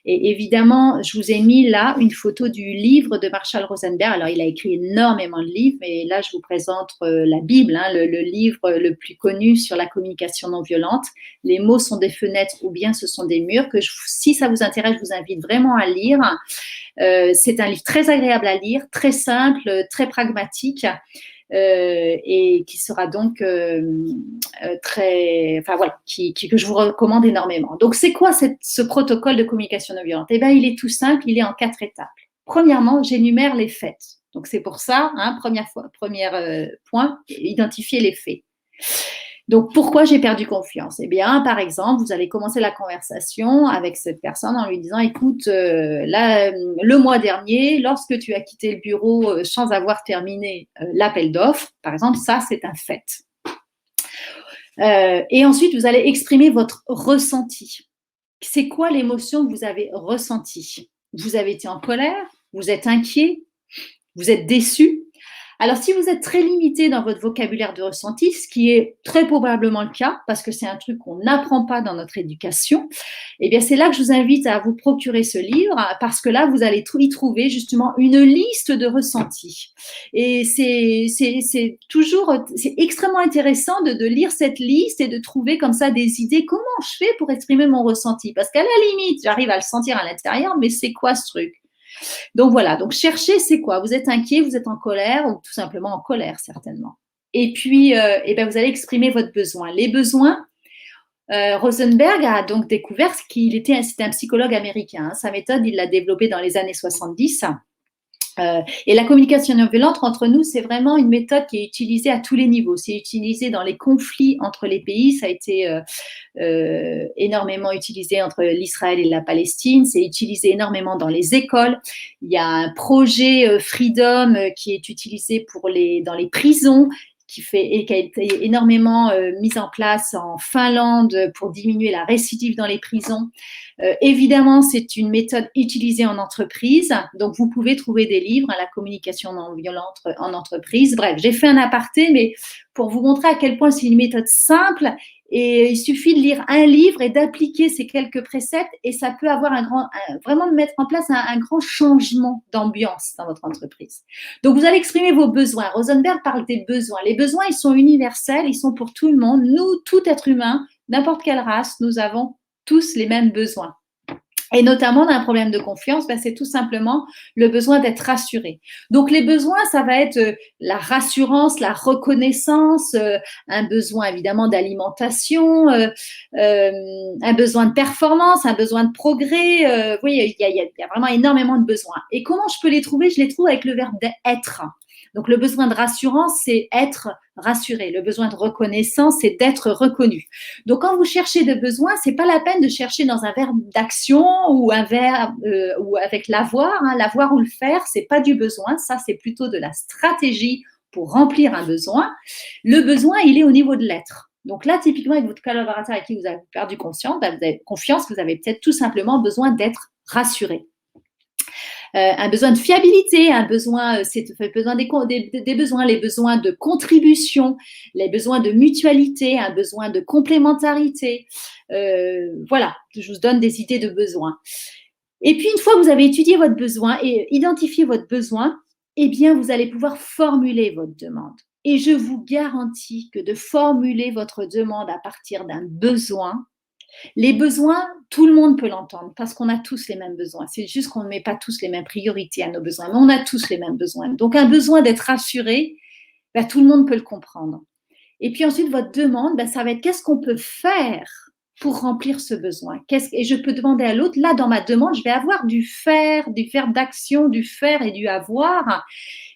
Speaker 2: Et évidemment, je vous ai mis là une photo du livre de Marshall Rosenberg. Alors, il a écrit énormément de livres, mais là, je vous présente la Bible, hein, le livre le plus connu sur la communication non violente. Les mots sont des fenêtres ou bien ce sont des murs. Si ça vous intéresse, je vous invite vraiment à lire. C'est un livre très agréable à lire, très simple, très pragmatique. Et qui sera donc très, enfin voilà, que je vous recommande énormément. Donc, c'est quoi ce protocole de communication non violente? Eh bien, il est tout simple, il est en 4 étapes. Premièrement, j'énumère les faits. Donc, c'est pour ça, hein, premier point, identifier les faits. Donc, pourquoi j'ai perdu confiance? Eh bien, par exemple, vous allez commencer la conversation avec cette personne en lui disant, écoute, le mois dernier, lorsque tu as quitté le bureau sans avoir terminé l'appel d'offres, par exemple, ça, c'est un fait. Et ensuite, vous allez exprimer votre ressenti. C'est quoi l'émotion que vous avez ressentie? Vous avez été en colère? Vous êtes inquiet? Vous êtes déçu? Alors, si vous êtes très limité dans votre vocabulaire de ressenti, ce qui est très probablement le cas, parce que c'est un truc qu'on n'apprend pas dans notre éducation, eh bien, c'est là que je vous invite à vous procurer ce livre, parce que là, vous allez y trouver justement une liste de ressentis. Et c'est extrêmement intéressant de lire cette liste et de trouver comme ça des idées. Comment je fais pour exprimer mon ressenti? Parce qu'à la limite, j'arrive à le sentir à l'intérieur, mais c'est quoi ce truc? Donc voilà, donc chercher, c'est quoi? Vous êtes inquiet, vous êtes en colère, ou tout simplement en colère, certainement. Et puis, eh ben, vous allez exprimer votre besoin. Les besoins, Rosenberg a donc découvert c'était un psychologue américain. Sa méthode, il l'a développée dans les années 70. Et la communication non violente entre nous, c'est vraiment une méthode qui est utilisée à tous les niveaux. C'est utilisé dans les conflits entre les pays. Ça a été énormément utilisé entre l'Israël et la Palestine. C'est utilisé énormément dans les écoles. Il y a un projet Freedom qui est utilisé dans les prisons, qui a été énormément mis en place en Finlande pour diminuer la récidive dans les prisons. Évidemment, c'est une méthode utilisée en entreprise. Donc, vous pouvez trouver des livres, la communication non violente en entreprise. Bref, j'ai fait un aparté, mais pour vous montrer à quel point c'est une méthode simple. Et il suffit de lire un livre et d'appliquer ces quelques préceptes et ça peut avoir vraiment de mettre en place un grand changement d'ambiance dans votre entreprise. Donc, vous allez exprimer vos besoins. Rosenberg parle des besoins. Les besoins, ils sont universels, ils sont pour tout le monde. Nous, tout être humain, n'importe quelle race, nous avons tous les mêmes besoins. Et notamment, dans un problème de confiance, c'est tout simplement le besoin d'être rassuré. Donc, les besoins, ça va être la rassurance, la reconnaissance, un besoin évidemment d'alimentation, un besoin de performance, un besoin de progrès. Vous voyez, il y a vraiment énormément de besoins. Et comment je peux les trouver? Je les trouve avec le verbe d'être. Donc, le besoin de rassurance, c'est être rassuré. Le besoin de reconnaissance, c'est d'être reconnu. Donc, quand vous cherchez de besoin, c'est pas la peine de chercher dans un verbe d'action ou un verbe ou avec l'avoir. L'avoir ou le faire, c'est pas du besoin. Ça, c'est plutôt de la stratégie pour remplir un besoin. Le besoin, il est au niveau de l'être. Donc là, typiquement, avec votre collaborateur avec qui vous avez perdu confiance, vous avez peut-être tout simplement besoin d'être rassuré. Un besoin de fiabilité, c'est besoin des besoins, les besoins de contribution, les besoins de mutualité, un besoin de complémentarité. Voilà, je vous donne des idées de besoins. Et puis, une fois que vous avez étudié votre besoin et identifié votre besoin, eh bien, vous allez pouvoir formuler votre demande. Et je vous garantis que de formuler votre demande à partir d'un besoin, les besoins, tout le monde peut l'entendre parce qu'on a tous les mêmes besoins. C'est juste qu'on ne met pas tous les mêmes priorités à nos besoins, mais on a tous les mêmes besoins. Donc, un besoin d'être rassuré, tout le monde peut le comprendre. Et puis ensuite, votre demande, ça va être qu'est-ce qu'on peut faire pour remplir ce besoin. Et je peux demander à l'autre, là, dans ma demande, je vais avoir du faire, du verbe d'action, du faire et du avoir.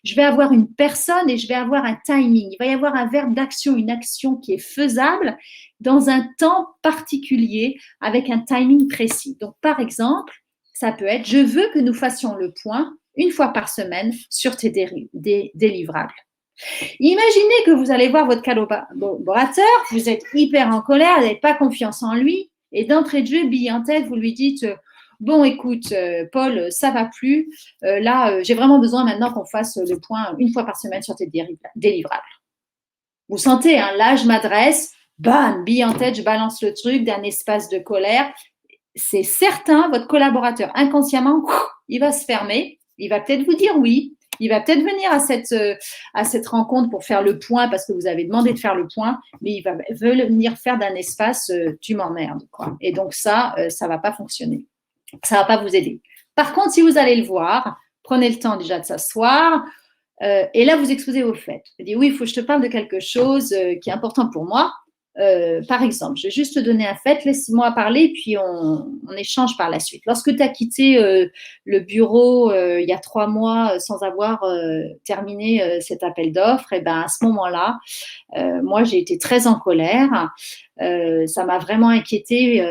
Speaker 2: Je vais avoir une personne et je vais avoir un timing. Il va y avoir un verbe d'action, une action qui est faisable dans un temps particulier avec un timing précis. Donc, par exemple, ça peut être, je veux que nous fassions le point une fois par semaine sur tes délivrables. Imaginez que vous allez voir votre collaborateur, vous êtes hyper en colère, vous n'avez pas confiance en lui, et d'entrée de jeu, bille en tête, vous lui dites bon, écoute, Paul, ça va plus. Là, j'ai vraiment besoin maintenant qu'on fasse le point une fois par semaine sur tes délivrables. Vous sentez, là, je m'adresse, bam, bille en tête, je balance le truc d'un espace de colère. C'est certain, votre collaborateur, inconsciemment, il va se fermer, il va peut-être vous dire oui. Il va peut-être venir à cette rencontre pour faire le point parce que vous avez demandé de faire le point, mais il va venir faire d'un espace tu m'emmerdes, quoi. Et donc ça ne va pas fonctionner. Ça ne va pas vous aider. Par contre, si vous allez le voir, prenez le temps déjà de s'asseoir et là, vous exposez vos faits. Vous dites oui, il faut que je te parle de quelque chose qui est important pour moi. Par exemple, je vais juste te donner un fait, laisse-moi parler, puis on échange par la suite. Lorsque tu as quitté le bureau il y a 3 mois sans avoir terminé cet appel d'offres, et à ce moment-là, moi, j'ai été très en colère. Ça m'a vraiment inquiété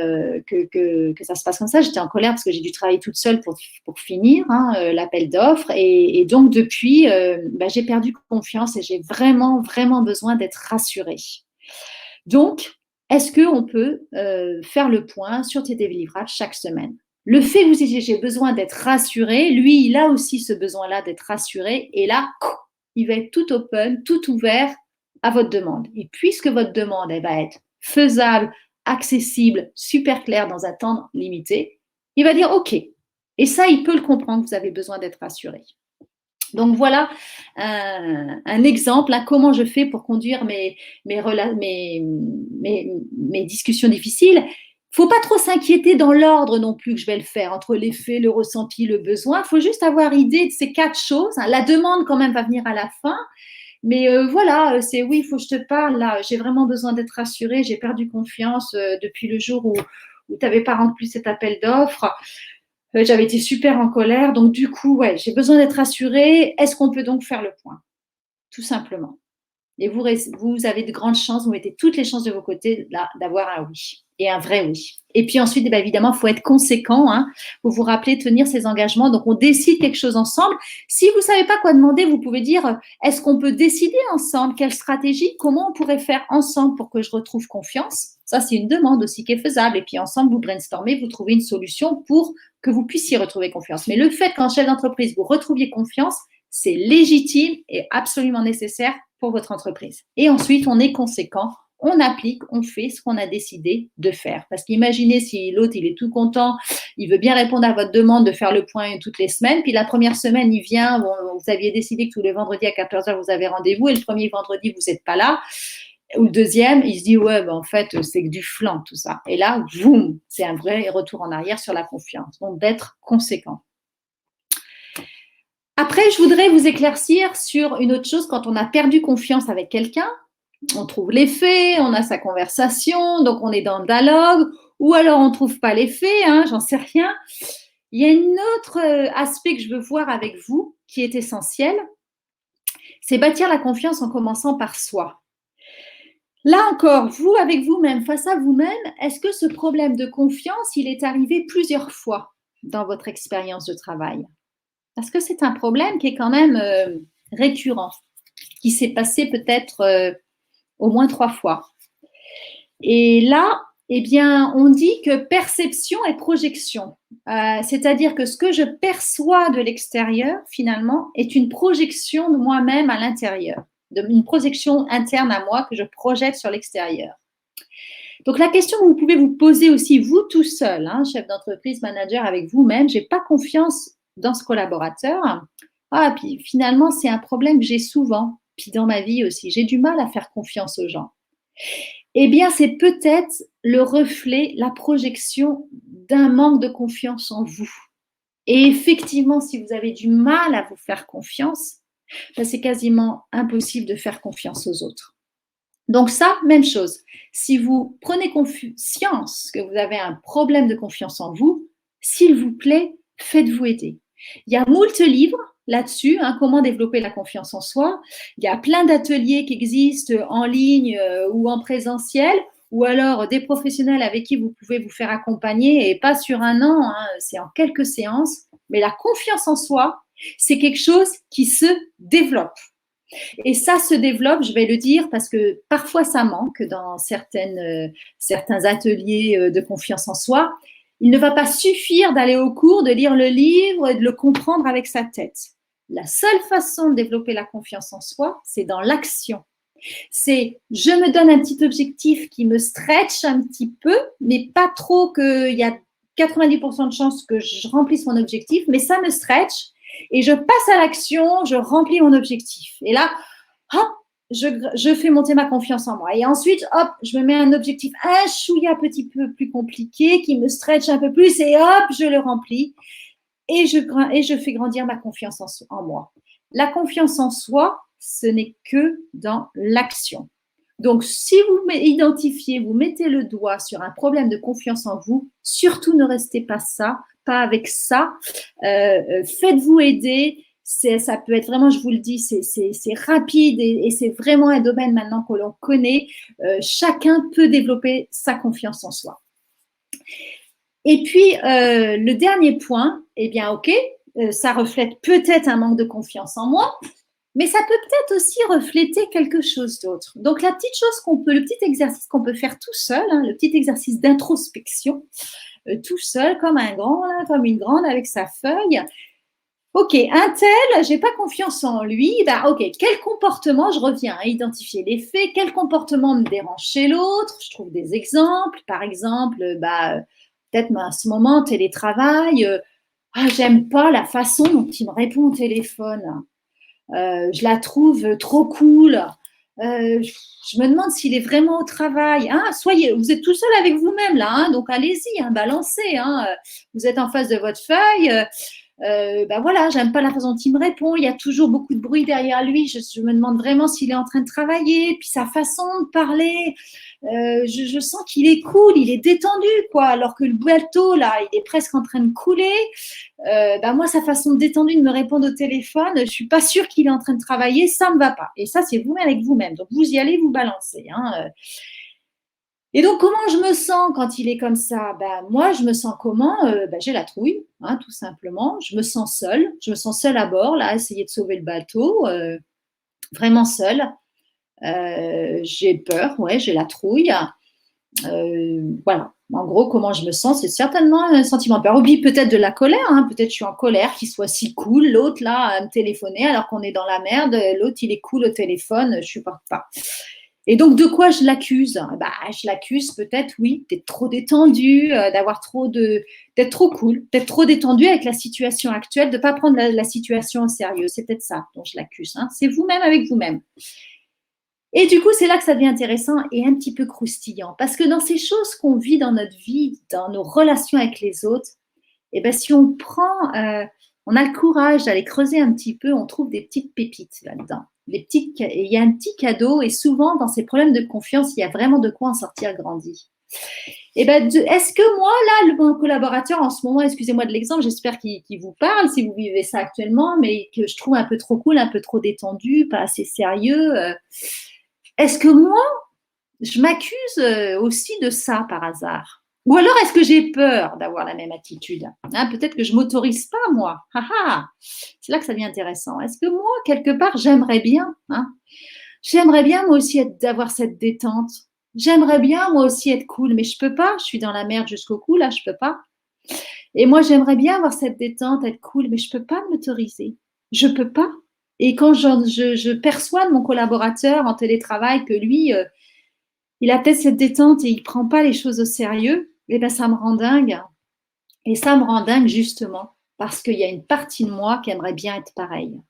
Speaker 2: que ça se passe comme ça. J'étais en colère parce que j'ai dû travailler toute seule pour finir l'appel d'offres. Et donc, depuis, j'ai perdu confiance et j'ai vraiment, vraiment besoin d'être rassurée. Donc, est-ce qu'on peut faire le point sur tes délivrables chaque semaine? Le fait que vous disiez j'ai besoin d'être rassuré, lui, il a aussi ce besoin-là d'être rassuré. Et là, il va être tout open, tout ouvert à votre demande. Et puisque votre demande, elle va être faisable, accessible, super claire dans un temps limité, il va dire OK. Et ça, il peut le comprendre, vous avez besoin d'être rassuré. Donc voilà un exemple, comment je fais pour conduire mes discussions difficiles. Il ne faut pas trop s'inquiéter dans l'ordre non plus que je vais le faire, entre les faits, le ressenti, le besoin. Il faut juste avoir idée de ces 4 choses. La demande quand même va venir à la fin. Mais voilà, c'est oui, il faut que je te parle, là, j'ai vraiment besoin d'être rassurée, j'ai perdu confiance depuis le jour où tu n'avais pas rempli cet appel d'offres. J'avais été super en colère, donc du coup, ouais, j'ai besoin d'être rassurée. Est-ce qu'on peut donc faire le point? Tout simplement. Et vous avez de grandes chances, vous mettez toutes les chances de vos côtés là, d'avoir un oui, et un vrai oui. Et puis ensuite, évidemment, il faut être conséquent, faut vous rappeler, tenir ses engagements. Donc, on décide quelque chose ensemble. Si vous ne savez pas quoi demander, vous pouvez dire, est-ce qu'on peut décider ensemble? Quelle stratégie? Comment on pourrait faire ensemble pour que je retrouve confiance? Ça, c'est une demande aussi qui est faisable. Et puis ensemble, vous brainstormez, vous trouvez une solution pour que vous puissiez retrouver confiance. Mais le fait qu'en chef d'entreprise, vous retrouviez confiance, c'est légitime et absolument nécessaire pour votre entreprise. Et ensuite, on est conséquent, on applique, on fait ce qu'on a décidé de faire. Parce qu'imaginez si l'autre, il est tout content, il veut bien répondre à votre demande de faire le point toutes les semaines, puis la première semaine, il vient, vous aviez décidé que tous les vendredis à 14h, vous avez rendez-vous, et le premier vendredi, vous n'êtes pas là, ou le deuxième, il se dit, ouais, en fait, c'est que du flan, tout ça. Et là, boum, c'est un vrai retour en arrière sur la confiance. Donc, d'être conséquent. Après, je voudrais vous éclaircir sur une autre chose. Quand on a perdu confiance avec quelqu'un, on trouve les faits, on a sa conversation, donc on est dans le dialogue, ou alors on ne trouve pas les faits, j'en sais rien. Il y a un autre aspect que je veux voir avec vous qui est essentiel, c'est bâtir la confiance en commençant par soi. Là encore, vous, avec vous-même, face à vous-même, est-ce que ce problème de confiance, il est arrivé plusieurs fois dans votre expérience de travail? Parce que c'est un problème qui est quand même récurrent, qui s'est passé peut-être au moins 3 fois. Et là, eh bien, on dit que perception et projection. C'est-à-dire que ce que je perçois de l'extérieur, finalement, est une projection de moi-même à l'intérieur, une projection interne à moi que je projette sur l'extérieur. Donc, la question que vous pouvez vous poser aussi, vous tout seul, hein, chef d'entreprise, manager avec vous-même, j'ai pas confiance dans ce collaborateur. Ah, puis finalement, c'est un problème que j'ai souvent. Puis dans ma vie aussi, j'ai du mal à faire confiance aux gens. Eh bien, c'est peut-être le reflet, la projection d'un manque de confiance en vous. Et effectivement, si vous avez du mal à vous faire confiance, ben c'est quasiment impossible de faire confiance aux autres. Donc ça, même chose. Si vous prenez conscience que vous avez un problème de confiance en vous, s'il vous plaît, faites-vous aider. Il y a moult livres là-dessus, hein, comment développer la confiance en soi. Il y a plein d'ateliers qui existent en ligne ou en présentiel, ou alors des professionnels avec qui vous pouvez vous faire accompagner, et pas sur un an, hein, c'est en quelques séances. Mais la confiance en soi, c'est quelque chose qui se développe. Et ça se développe, je vais le dire, parce que parfois ça manque dans certains ateliers de confiance en soi. Il ne va pas suffire d'aller au cours, de lire le livre et de le comprendre avec sa tête. La seule façon de développer la confiance en soi, c'est dans l'action. C'est je me donne un petit objectif qui me stretch un petit peu, mais pas trop qu'il y a 90% de chances que je remplisse mon objectif, mais ça me stretch. Et je passe à l'action, je remplis mon objectif. Et là, hop, je fais monter ma confiance en moi. Et ensuite, hop, je me mets un objectif un chouïa petit peu plus compliqué qui me stretch un peu plus et hop, je le remplis. Et je fais grandir ma confiance en moi. La confiance en soi, ce n'est que dans l'action. Donc, si vous identifiez, vous mettez le doigt sur un problème de confiance en vous, surtout ne restez pas avec ça. Faites-vous aider. Ça peut être vraiment, je vous le dis, c'est rapide et c'est vraiment un domaine maintenant que l'on connaît. Chacun peut développer sa confiance en soi. Et puis, le dernier point, eh bien, ok, ça reflète peut-être un manque de confiance en moi, mais ça peut peut-être aussi refléter quelque chose d'autre. Donc, le petit exercice qu'on peut faire tout seul, hein, le petit exercice d'introspection, tout seul, comme un grand, là, comme une grande avec sa feuille. Ok, un tel, j'ai pas confiance en lui. Ben, ok, quel comportement, je reviens à identifier les faits, quel comportement me dérange chez l'autre. Je trouve des exemples. Par exemple, peut-être à ce moment, télétravail, j'aime pas la façon dont il me répond au téléphone. Je la trouve trop cool. Je me demande s'il est vraiment au travail. Hein, vous êtes tout seul avec vous-même là, hein, donc allez-y, hein, balancez. Hein, vous êtes en face de votre feuille. Voilà, j'aime pas la façon dont il me répond. Il y a toujours beaucoup de bruit derrière lui. Je me demande vraiment s'il est en train de travailler. Puis sa façon de parler, je sens qu'il est cool, il est détendu, quoi. Alors que le bateau là, il est presque en train de couler. Moi, sa façon détendue de me répondre au téléphone, je suis pas sûre qu'il est en train de travailler. Ça me va pas. Et ça, c'est vous-même avec vous-même. Donc vous y allez, vous balancez. Hein. Et donc, comment je me sens quand il est comme ça? Moi, je me sens comment? J'ai la trouille, hein, tout simplement. Je me sens seule à bord, là, à essayer de sauver le bateau, vraiment seule. J'ai peur, ouais, j'ai la trouille. Voilà. En gros, comment je me sens, c'est certainement un sentiment de peur. Oublie peut-être de la colère, hein. Peut-être je suis en colère qu'il soit si cool, l'autre là, à me téléphoner alors qu'on est dans la merde, l'autre il est cool au téléphone, je supporte pas. Et donc, de quoi je l'accuse? Je l'accuse peut-être, oui, d'être trop détendu, d'être trop cool, d'être trop détendu avec la situation actuelle, de ne pas prendre la situation au sérieux. C'est peut-être ça dont je l'accuse. Hein. C'est vous-même avec vous-même. Et du coup, c'est là que ça devient intéressant et un petit peu croustillant. Parce que dans ces choses qu'on vit dans notre vie, dans nos relations avec les autres, si on on a le courage d'aller creuser un petit peu, on trouve des petites pépites là-dedans. Il y a un petit cadeau et souvent, dans ces problèmes de confiance, il y a vraiment de quoi en sortir grandi. Et ben, est-ce que moi, là, mon collaborateur en ce moment, excusez-moi de l'exemple, j'espère qu'il vous parle si vous vivez ça actuellement, mais que je trouve un peu trop cool, un peu trop détendu, pas assez sérieux. Est-ce que moi, je m'accuse aussi de ça par hasard? Ou alors est-ce que j'ai peur d'avoir la même attitude? Peut-être que je m'autorise pas, moi. C'est là que ça devient intéressant. Est-ce que moi, quelque part, j'aimerais bien, j'aimerais bien moi aussi d'avoir cette détente. J'aimerais bien moi aussi être cool, mais je peux pas. Je suis dans la merde jusqu'au cou, là, je peux pas. Et moi, j'aimerais bien avoir cette détente, être cool, mais je peux pas m'autoriser. Je peux pas. Et quand je perçois de mon collaborateur en télétravail que lui, il a peut-être cette détente et il prend pas les choses au sérieux, eh ben ça me rend dingue. Et ça me rend dingue justement parce qu'il y a une partie de moi qui aimerait bien être pareille.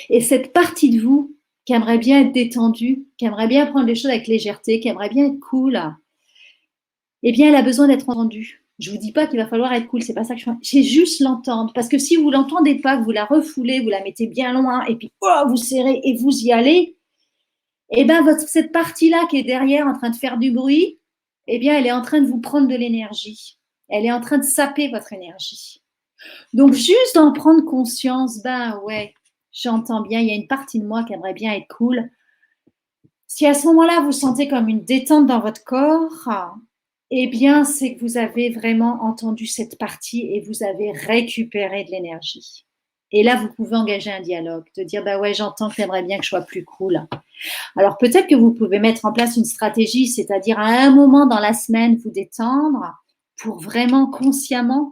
Speaker 2: Et cette partie de vous qui aimerait bien être détendue, qui aimerait bien prendre les choses avec légèreté, qui aimerait bien être cool, eh bien, elle a besoin d'être entendue. Je vous dis pas qu'il va falloir être cool, c'est pas ça que je fais. C'est juste l'entendre. Parce que si vous l'entendez pas, que vous la refoulez, vous la mettez bien loin, et puis vous serrez et vous y allez, eh bien, cette partie-là qui est derrière en train de faire du bruit, eh bien, elle est en train de vous prendre de l'énergie. Elle est en train de saper votre énergie. Donc, juste d'en prendre conscience, ouais, j'entends bien, il y a une partie de moi qui aimerait bien être cool. Si à ce moment-là, vous sentez comme une détente dans votre corps, eh bien, c'est que vous avez vraiment entendu cette partie et vous avez récupéré de l'énergie. Et là, vous pouvez engager un dialogue, de dire, ouais, j'entends que tu aimerais bien que je sois plus cool. Alors, peut-être que vous pouvez mettre en place une stratégie, c'est-à-dire à un moment dans la semaine, vous détendre pour vraiment consciemment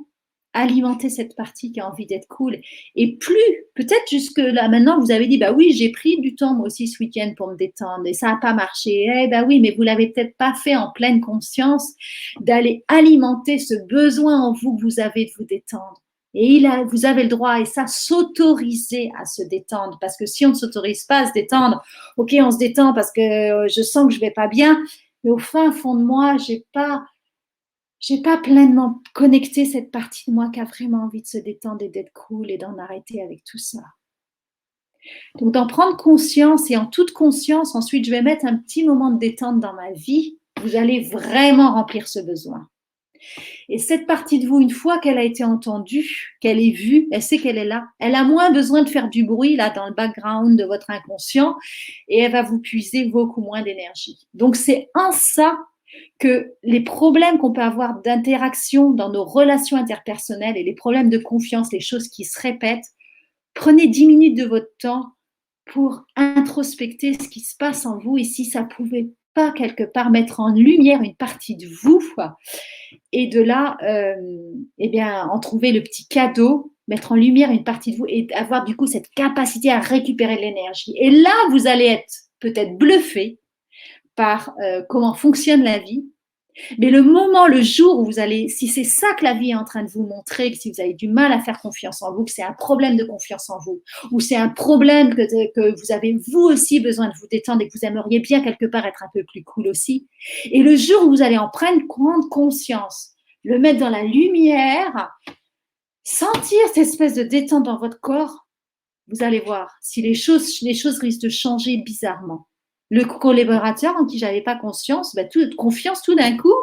Speaker 2: alimenter cette partie qui a envie d'être cool. Et plus, peut-être jusque là, maintenant, vous avez dit, oui, j'ai pris du temps, moi aussi, ce week-end pour me détendre et ça n'a pas marché. Oui, mais vous l'avez peut-être pas fait en pleine conscience d'aller alimenter ce besoin en vous que vous avez de vous détendre. Et vous avez le droit, et ça, s'autoriser à se détendre. Parce que si on ne s'autorise pas à se détendre, ok, on se détend parce que je sens que je vais pas bien, mais au fin fond de moi, j'ai pas pleinement connecté cette partie de moi qui a vraiment envie de se détendre et d'être cool et d'en arrêter avec tout ça. Donc, d'en prendre conscience et en toute conscience, ensuite, je vais mettre un petit moment de détente dans ma vie. Vous allez vraiment remplir ce besoin. Et cette partie de vous, une fois qu'elle a été entendue, qu'elle est vue, elle sait qu'elle est là. Elle a moins besoin de faire du bruit là dans le background de votre inconscient et elle va vous puiser beaucoup moins d'énergie. Donc, c'est en ça que les problèmes qu'on peut avoir d'interaction dans nos relations interpersonnelles et les problèmes de confiance, les choses qui se répètent, prenez 10 minutes de votre temps pour introspecter ce qui se passe en vous et si ça pouvait pas quelque part mettre en lumière une partie de vous et de là, en trouver le petit cadeau, mettre en lumière une partie de vous et avoir du coup cette capacité à récupérer de l'énergie. Et là, vous allez être peut-être bluffé par comment fonctionne la vie. Mais le jour où vous allez, si c'est ça que la vie est en train de vous montrer, que si vous avez du mal à faire confiance en vous, que c'est un problème de confiance en vous, ou c'est un problème que vous avez vous aussi besoin de vous détendre et que vous aimeriez bien quelque part être un peu plus cool aussi, et le jour où vous allez en prendre conscience, le mettre dans la lumière, sentir cette espèce de détente dans votre corps, vous allez voir si les choses risquent de changer bizarrement. Le collaborateur en qui j'avais pas confiance tout d'un coup,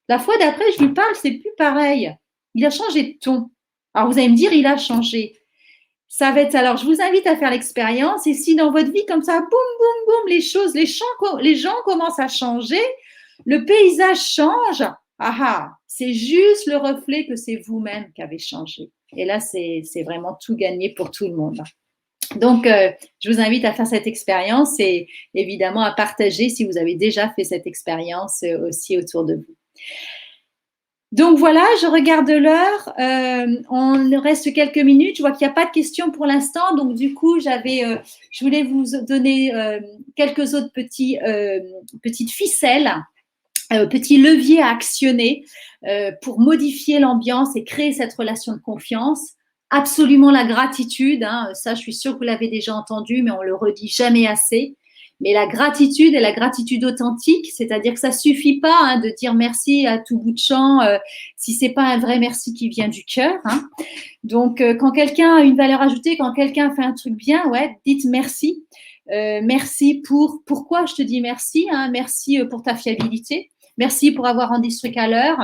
Speaker 2: la fois d'après, je lui parle, c'est plus pareil. Il a changé de ton. Alors, vous allez me dire, il a changé. Ça va être, alors, je vous invite à faire l'expérience et si dans votre vie, comme ça, boum, boum, boum, les gens commencent à changer, le paysage change, c'est juste le reflet que c'est vous-même qui avez changé. Et là, c'est vraiment tout gagné pour tout le monde. Donc, je vous invite à faire cette expérience et évidemment à partager si vous avez déjà fait cette expérience aussi autour de vous. Donc voilà, je regarde l'heure. On reste quelques minutes. Je vois qu'il n'y a pas de questions pour l'instant. Donc du coup, je voulais vous donner quelques autres petites ficelles, petits leviers à actionner pour modifier l'ambiance et créer cette relation de confiance. Absolument la gratitude, ça je suis sûre que vous l'avez déjà entendu, mais on le redit jamais assez. Mais la gratitude et la gratitude authentique, c'est-à-dire que ça suffit pas de dire merci à tout bout de champ si c'est pas un vrai merci qui vient du cœur. Donc quand quelqu'un a une valeur ajoutée, quand quelqu'un fait un truc bien, dites merci. Merci pourquoi je te dis merci, merci pour ta fiabilité. merci pour avoir rendu ce truc à l'heure,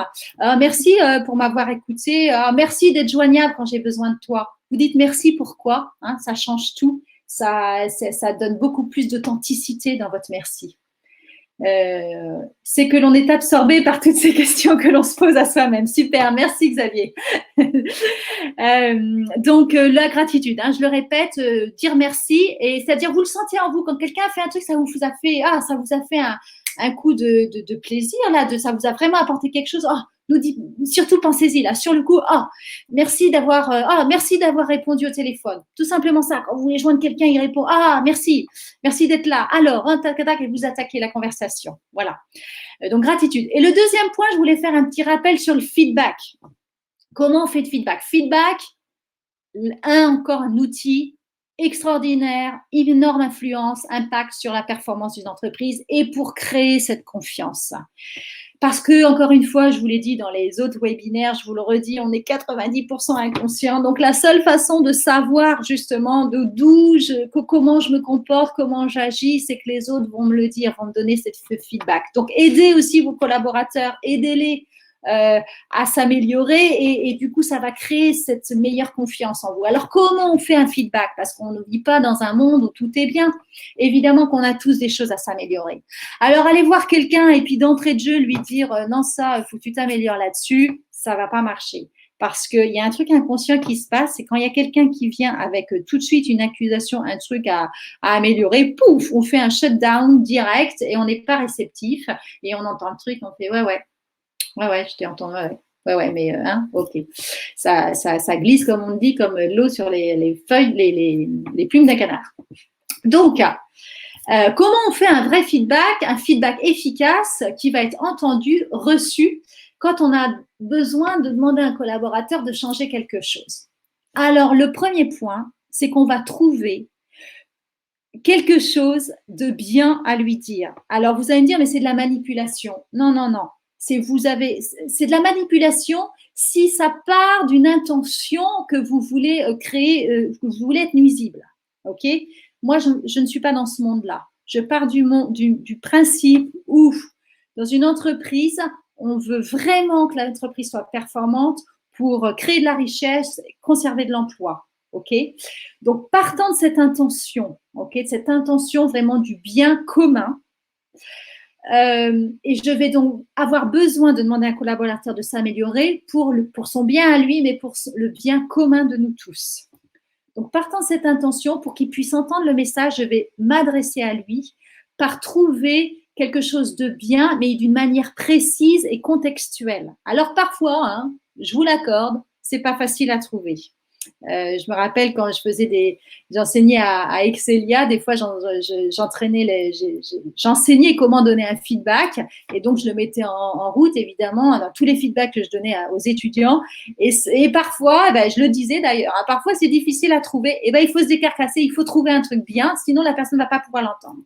Speaker 2: merci pour m'avoir écouté, merci d'être joignable quand j'ai besoin de toi. Vous dites merci pourquoi, hein, ça change tout, ça donne beaucoup plus d'authenticité dans votre merci. C'est que l'on est absorbé par toutes ces questions que l'on se pose à soi-même. Super, merci Xavier. Donc la gratitude, hein, je le répète, dire merci, et c'est-à-dire vous le sentez en vous quand quelqu'un a fait un truc, ça vous a fait un coup de plaisir là, ça vous a vraiment apporté quelque chose. Nous dit, surtout pensez-y là, sur le coup, merci d'avoir répondu au téléphone. Tout simplement ça. Quand vous voulez joindre quelqu'un, il répond, merci d'être là. Alors, tac, tac, et vous attaquez la conversation. Voilà. Donc gratitude. Et le deuxième point, je voulais faire un petit rappel sur le feedback. Comment on fait de feedback? Feedback, encore un outil extraordinaire, énorme influence, impact sur la performance d'une entreprise et pour créer cette confiance. Parce que, encore une fois, je vous l'ai dit dans les autres webinaires, je vous le redis, on est 90% inconscient. Donc, la seule façon de savoir justement comment je me comporte, comment j'agis, c'est que les autres vont me le dire, vont me donner ce feedback. Donc, aidez aussi vos collaborateurs, aidez-les à s'améliorer et du coup, ça va créer cette meilleure confiance en vous. Alors, comment on fait un feedback? Parce qu'on ne vit pas dans un monde où tout est bien. Évidemment qu'on a tous des choses à s'améliorer. Alors, allez voir quelqu'un et puis d'entrée de jeu, lui dire non, ça, il faut que tu t'améliores là-dessus, ça ne va pas marcher. Parce qu'il y a un truc inconscient qui se passe, c'est quand il y a quelqu'un qui vient avec tout de suite une accusation, un truc à améliorer, pouf, on fait un shutdown direct et on n'est pas réceptif et on entend le truc, on fait ouais, je t'ai entendu, ouais, mais ok. Ça glisse, comme on dit, comme l'eau sur les feuilles, les plumes d'un canard. Donc, comment on fait un vrai feedback, un feedback efficace qui va être entendu, reçu, quand on a besoin de demander à un collaborateur de changer quelque chose? Alors, le premier point, c'est qu'on va trouver quelque chose de bien à lui dire. Alors, vous allez me dire, mais c'est de la manipulation. Non. C'est de la manipulation si ça part d'une intention que vous voulez créer, que vous voulez être nuisible. Ok? Moi, je ne suis pas dans ce monde-là. Je pars du principe où, dans une entreprise, on veut vraiment que l'entreprise soit performante pour créer de la richesse, conserver de l'emploi. Ok? Donc, partant de cette intention, de cette intention vraiment du bien commun, et je vais donc avoir besoin de demander à un collaborateur de s'améliorer pour son bien à lui, mais pour le bien commun de nous tous. Donc, partant de cette intention, pour qu'il puisse entendre le message, je vais m'adresser à lui par trouver quelque chose de bien, mais d'une manière précise et contextuelle. Alors, parfois, je vous l'accorde, c'est pas facile à trouver. Je me rappelle quand j'enseignais à Excelia, des fois j'enseignais comment donner un feedback et donc je le mettais en route évidemment dans tous les feedbacks que je donnais aux étudiants et parfois, je le disais d'ailleurs, parfois c'est difficile à trouver, et il faut se décarcasser, il faut trouver un truc bien, sinon la personne ne va pas pouvoir l'entendre.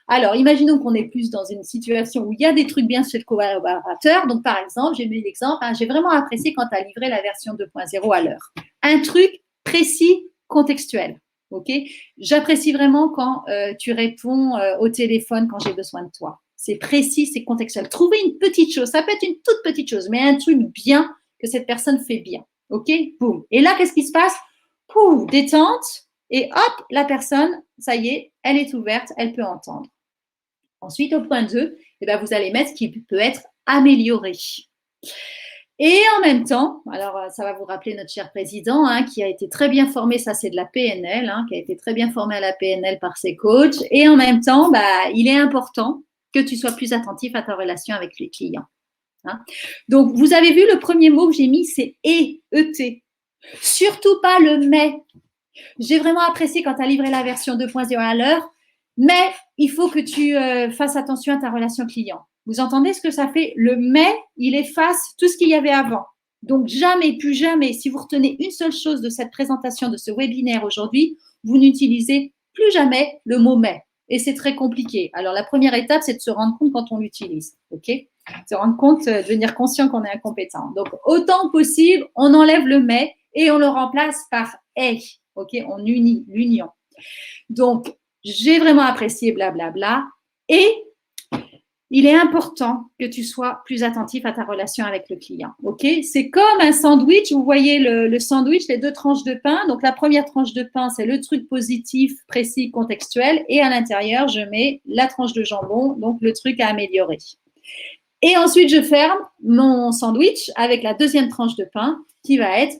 Speaker 2: Alors, imaginons qu'on est plus dans une situation où il y a des trucs bien chez le collaborateur. Donc, par exemple, j'ai mis l'exemple, j'ai vraiment apprécié quand tu as livré la version 2.0 à l'heure. Un truc précis, contextuel. Ok? J'apprécie vraiment quand tu réponds au téléphone quand j'ai besoin de toi. C'est précis, c'est contextuel. Trouver une petite chose, ça peut être une toute petite chose, mais un truc bien que cette personne fait bien. Ok? Boum. Et là, qu'est-ce qui se passe? Pouf, détente. Et hop, la personne, ça y est, elle est ouverte, elle peut entendre. Ensuite, au point 2, vous allez mettre ce qui peut être amélioré. Et en même temps, alors ça va vous rappeler notre cher président qui a été très bien formé, ça c'est de la PNL, qui a été très bien formé à la PNL par ses coachs. Et en même temps, il est important que tu sois plus attentif à ta relation avec les clients. Donc, vous avez vu, le premier mot que j'ai mis, c'est E-T. Surtout pas le mais. J'ai vraiment apprécié quand tu as livré la version 2.0 à l'heure, mais il faut que tu fasses attention à ta relation client. Vous entendez ce que ça fait? Le mais, il efface tout ce qu'il y avait avant. Donc, jamais, plus jamais, si vous retenez une seule chose de cette présentation, de ce webinaire aujourd'hui, vous n'utilisez plus jamais le mot mais. Et c'est très compliqué. Alors, la première étape, c'est de se rendre compte quand on l'utilise. OK? Se rendre compte, devenir conscient qu'on est incompétent. Donc, autant possible, on enlève le mais et on le remplace par est. OK? On unit l'union. Donc, j'ai vraiment apprécié blablabla. Et il est important que tu sois plus attentif à ta relation avec le client. Ok? C'est comme un sandwich. Vous voyez le sandwich, les 2 tranches de pain. Donc, la première tranche de pain, c'est le truc positif, précis, contextuel. Et à l'intérieur, je mets la tranche de jambon, donc le truc à améliorer. Et ensuite, je ferme mon sandwich avec la deuxième tranche de pain qui va être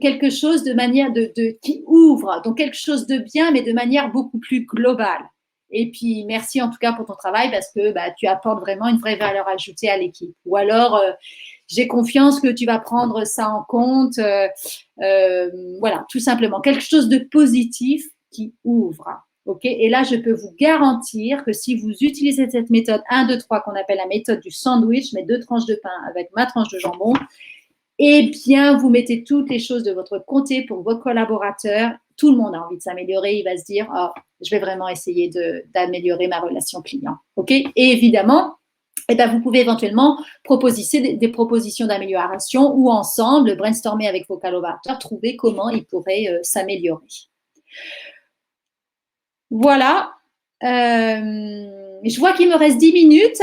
Speaker 2: quelque chose de manière qui ouvre, donc quelque chose de bien, mais de manière beaucoup plus globale. Et puis, merci en tout cas pour ton travail parce que tu apportes vraiment une vraie valeur ajoutée à l'équipe. Ou alors, j'ai confiance que tu vas prendre ça en compte. Voilà, tout simplement, quelque chose de positif qui ouvre. Okay, et là, je peux vous garantir que si vous utilisez cette méthode 1, 2, 3 qu'on appelle la méthode du sandwich, mes 2 tranches de pain avec ma tranche de jambon, eh bien, vous mettez toutes les choses de votre côté pour vos collaborateurs. Tout le monde a envie de s'améliorer. Il va se dire, oh, je vais vraiment essayer d'améliorer ma relation client. OK? Et évidemment, vous pouvez éventuellement proposer des propositions d'amélioration ou ensemble, brainstormer avec vos collaborateurs, trouver comment ils pourraient s'améliorer. Voilà. Je vois qu'il me reste 10 minutes.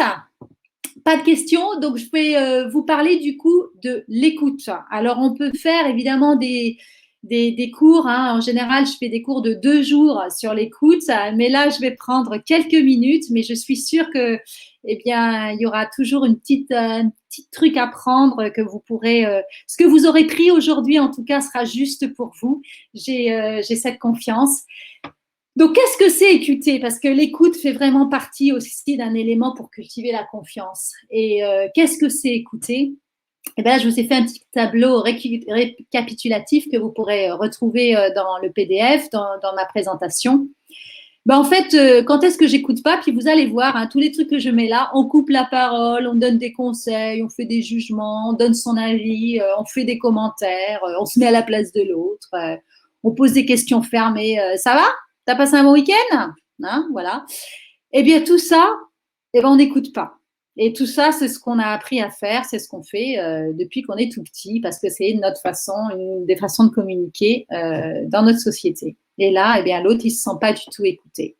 Speaker 2: Pas de questions, donc je vais vous parler du coup de l'écoute. Alors, on peut faire évidemment des cours. Hein. En général, je fais des cours de 2 jours sur l'écoute, mais là, je vais prendre quelques minutes, mais je suis sûre que, eh bien, il y aura toujours un petit truc à prendre que vous pourrez. Ce que vous aurez pris aujourd'hui, en tout cas, sera juste pour vous. J'ai cette confiance. Donc, qu'est-ce que c'est écouter? Parce que l'écoute fait vraiment partie aussi d'un élément pour cultiver la confiance. Et qu'est-ce que c'est écouter? Eh bien, je vous ai fait un petit tableau récapitulatif que vous pourrez retrouver dans le PDF, dans ma présentation. Ben, en fait, quand est-ce que j'écoute pas? Puis vous allez voir, hein, tous les trucs que je mets là, on coupe la parole, on donne des conseils, on fait des jugements, on donne son avis, on fait des commentaires, on se met à la place de l'autre, on pose des questions fermées. Ça va? T'as passé un bon week-end? Hein, voilà. Eh bien, tout ça, eh ben, on n'écoute pas. Et tout ça, c'est ce qu'on a appris à faire, c'est ce qu'on fait depuis qu'on est tout petit, parce que c'est notre façon, une des façons de communiquer dans notre société. Et là, eh bien, l'autre, il ne se sent pas du tout écouté.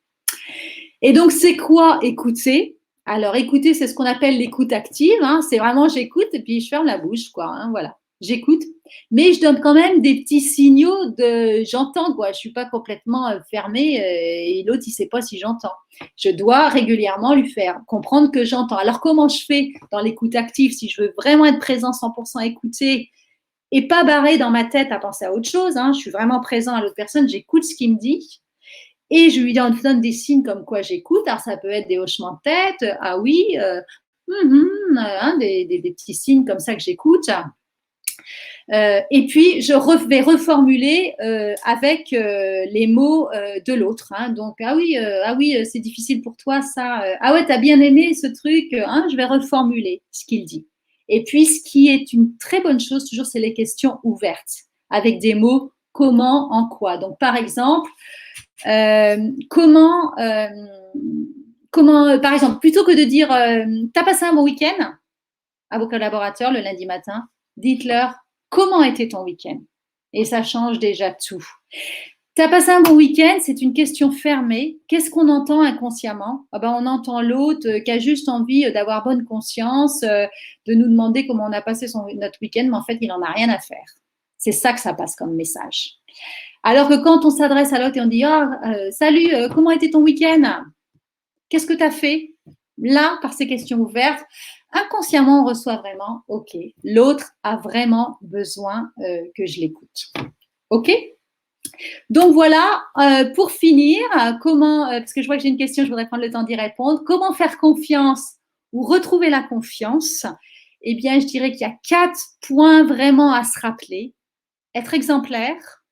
Speaker 2: Et donc, c'est quoi écouter? Alors, écouter, c'est ce qu'on appelle l'écoute active. Hein. C'est vraiment j'écoute et puis je ferme la bouche, quoi. Hein, voilà, j'écoute. Mais je donne quand même des petits signaux de j'entends, quoi. Je ne suis pas complètement fermée et l'autre, il ne sait pas si j'entends. Je dois régulièrement lui faire comprendre que j'entends. Alors, comment je fais dans l'écoute active si je veux vraiment être présent 100% écouter et pas barrer dans ma tête à penser à autre chose, hein, je suis vraiment présent à l'autre personne, j'écoute ce qu'il me dit et je lui donne des signes comme quoi j'écoute. Alors, ça peut être des hochements de tête, ah oui, hein, des petits signes comme ça que j'écoute. Et puis, je vais reformuler avec les mots de l'autre. Hein. Donc, ah oui, c'est difficile pour toi ça. Ah ouais, t'as bien aimé ce truc. Hein, je vais reformuler ce qu'il dit. Et puis, ce qui est une très bonne chose, toujours, c'est les questions ouvertes, avec des mots comment, en quoi. Donc, par exemple, comment, par exemple, plutôt que de dire t'as passé un bon week-end à vos collaborateurs le lundi matin, dites-leur comment était ton week-end. Et ça change déjà tout. T'as passé un bon week-end, c'est une question fermée. Qu'est-ce qu'on entend inconsciemment? Ah ben, on entend l'autre qui a juste envie d'avoir bonne conscience, de nous demander comment on a passé notre week-end, mais en fait, il n'en a rien à faire. C'est ça que ça passe comme message. Alors que quand on s'adresse à l'autre et on dit salut, comment était ton week-end? Qu'est-ce que tu as fait? Là, par ces questions ouvertes, inconsciemment, on reçoit vraiment OK, l'autre a vraiment besoin que je l'écoute. OK? Donc voilà, pour finir, comment, parce que je vois que j'ai une question, je voudrais prendre le temps d'y répondre. Comment faire confiance ou retrouver la confiance? Eh bien, je dirais qu'il y a 4 points vraiment à se rappeler. Être exemplaire,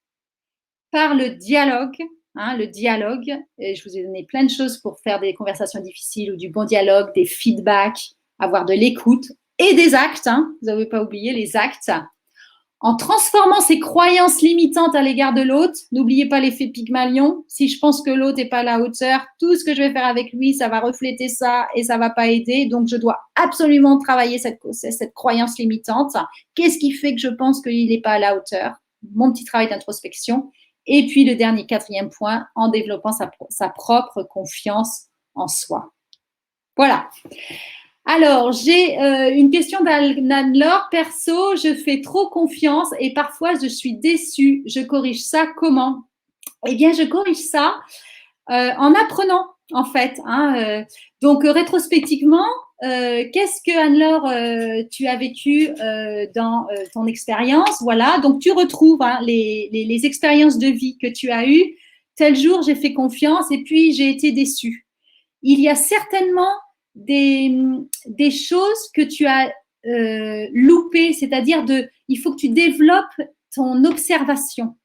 Speaker 2: par le dialogue. Hein, le dialogue, et je vous ai donné plein de choses pour faire des conversations difficiles ou du bon dialogue, des feedbacks, avoir de l'écoute et des actes. Hein, vous n'avez pas oublié les actes. En transformant ses croyances limitantes à l'égard de l'autre, n'oubliez pas l'effet Pygmalion. Si je pense que l'autre n'est pas à la hauteur, tout ce que je vais faire avec lui, ça va refléter ça et ça ne va pas aider. Donc, je dois absolument travailler cette croyance limitante. Qu'est-ce qui fait que je pense qu'il n'est pas à la hauteur? Mon petit travail d'introspection. Et puis, le dernier, 4e point, en développant sa propre confiance en soi. Voilà. Alors, j'ai une question d'Anne-Laure. Perso, je fais trop confiance et parfois je suis déçue. Je corrige ça comment? Eh bien, je corrige ça en apprenant, en fait. Donc, rétrospectivement, qu'est-ce que Anne-Laure, tu as vécu dans ton expérience? Voilà, donc tu retrouves les expériences de vie que tu as eues. Tel jour, j'ai fait confiance et puis j'ai été déçue. Il y a certainement des choses que tu as loupées, c'est-à-dire il faut que tu développes ton observation.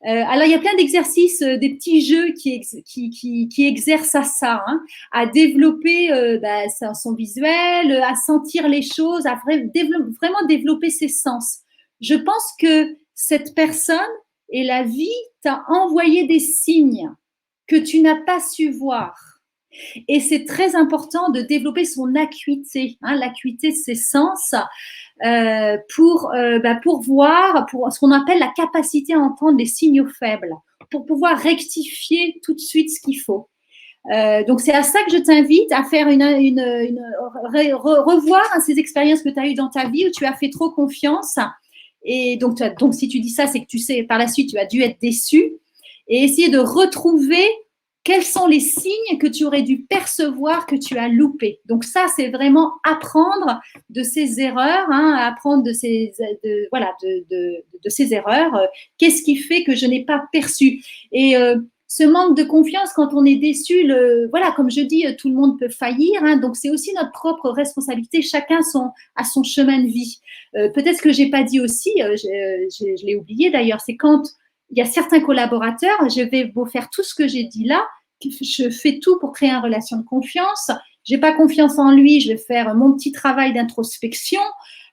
Speaker 2: Alors, il y a plein d'exercices, des petits jeux qui exercent à ça, à développer son visuel, à sentir les choses, à vraiment développer ses sens. Je pense que cette personne et la vie t'a envoyé des signes que tu n'as pas su voir. Et c'est très important de développer son acuité, l'acuité de ses sens, pour voir, pour ce qu'on appelle la capacité à entendre les signaux faibles, pour pouvoir rectifier tout de suite ce qu'il faut. Donc, c'est à ça que je t'invite à faire revoir ces expériences que tu as eues dans ta vie où tu as fait trop confiance. Et donc, si tu dis ça, c'est que tu sais, par la suite, tu as dû être déçu. Et essayer de retrouver quels sont les signes que tu aurais dû percevoir que tu as loupés. Donc ça, c'est vraiment apprendre de ces erreurs, apprendre de ces erreurs. Qu'est-ce qui fait que je n'ai pas perçu? Et ce manque de confiance, quand on est déçu, comme je dis, tout le monde peut faillir. Donc c'est aussi notre propre responsabilité. Chacun a son chemin de vie. Peut-être ce que j'ai pas dit aussi, je l'ai oublié d'ailleurs, c'est quand il y a certains collaborateurs, je vais vous faire tout ce que j'ai dit là, je fais tout pour créer une relation de confiance. Je n'ai pas confiance en lui, je vais faire mon petit travail d'introspection.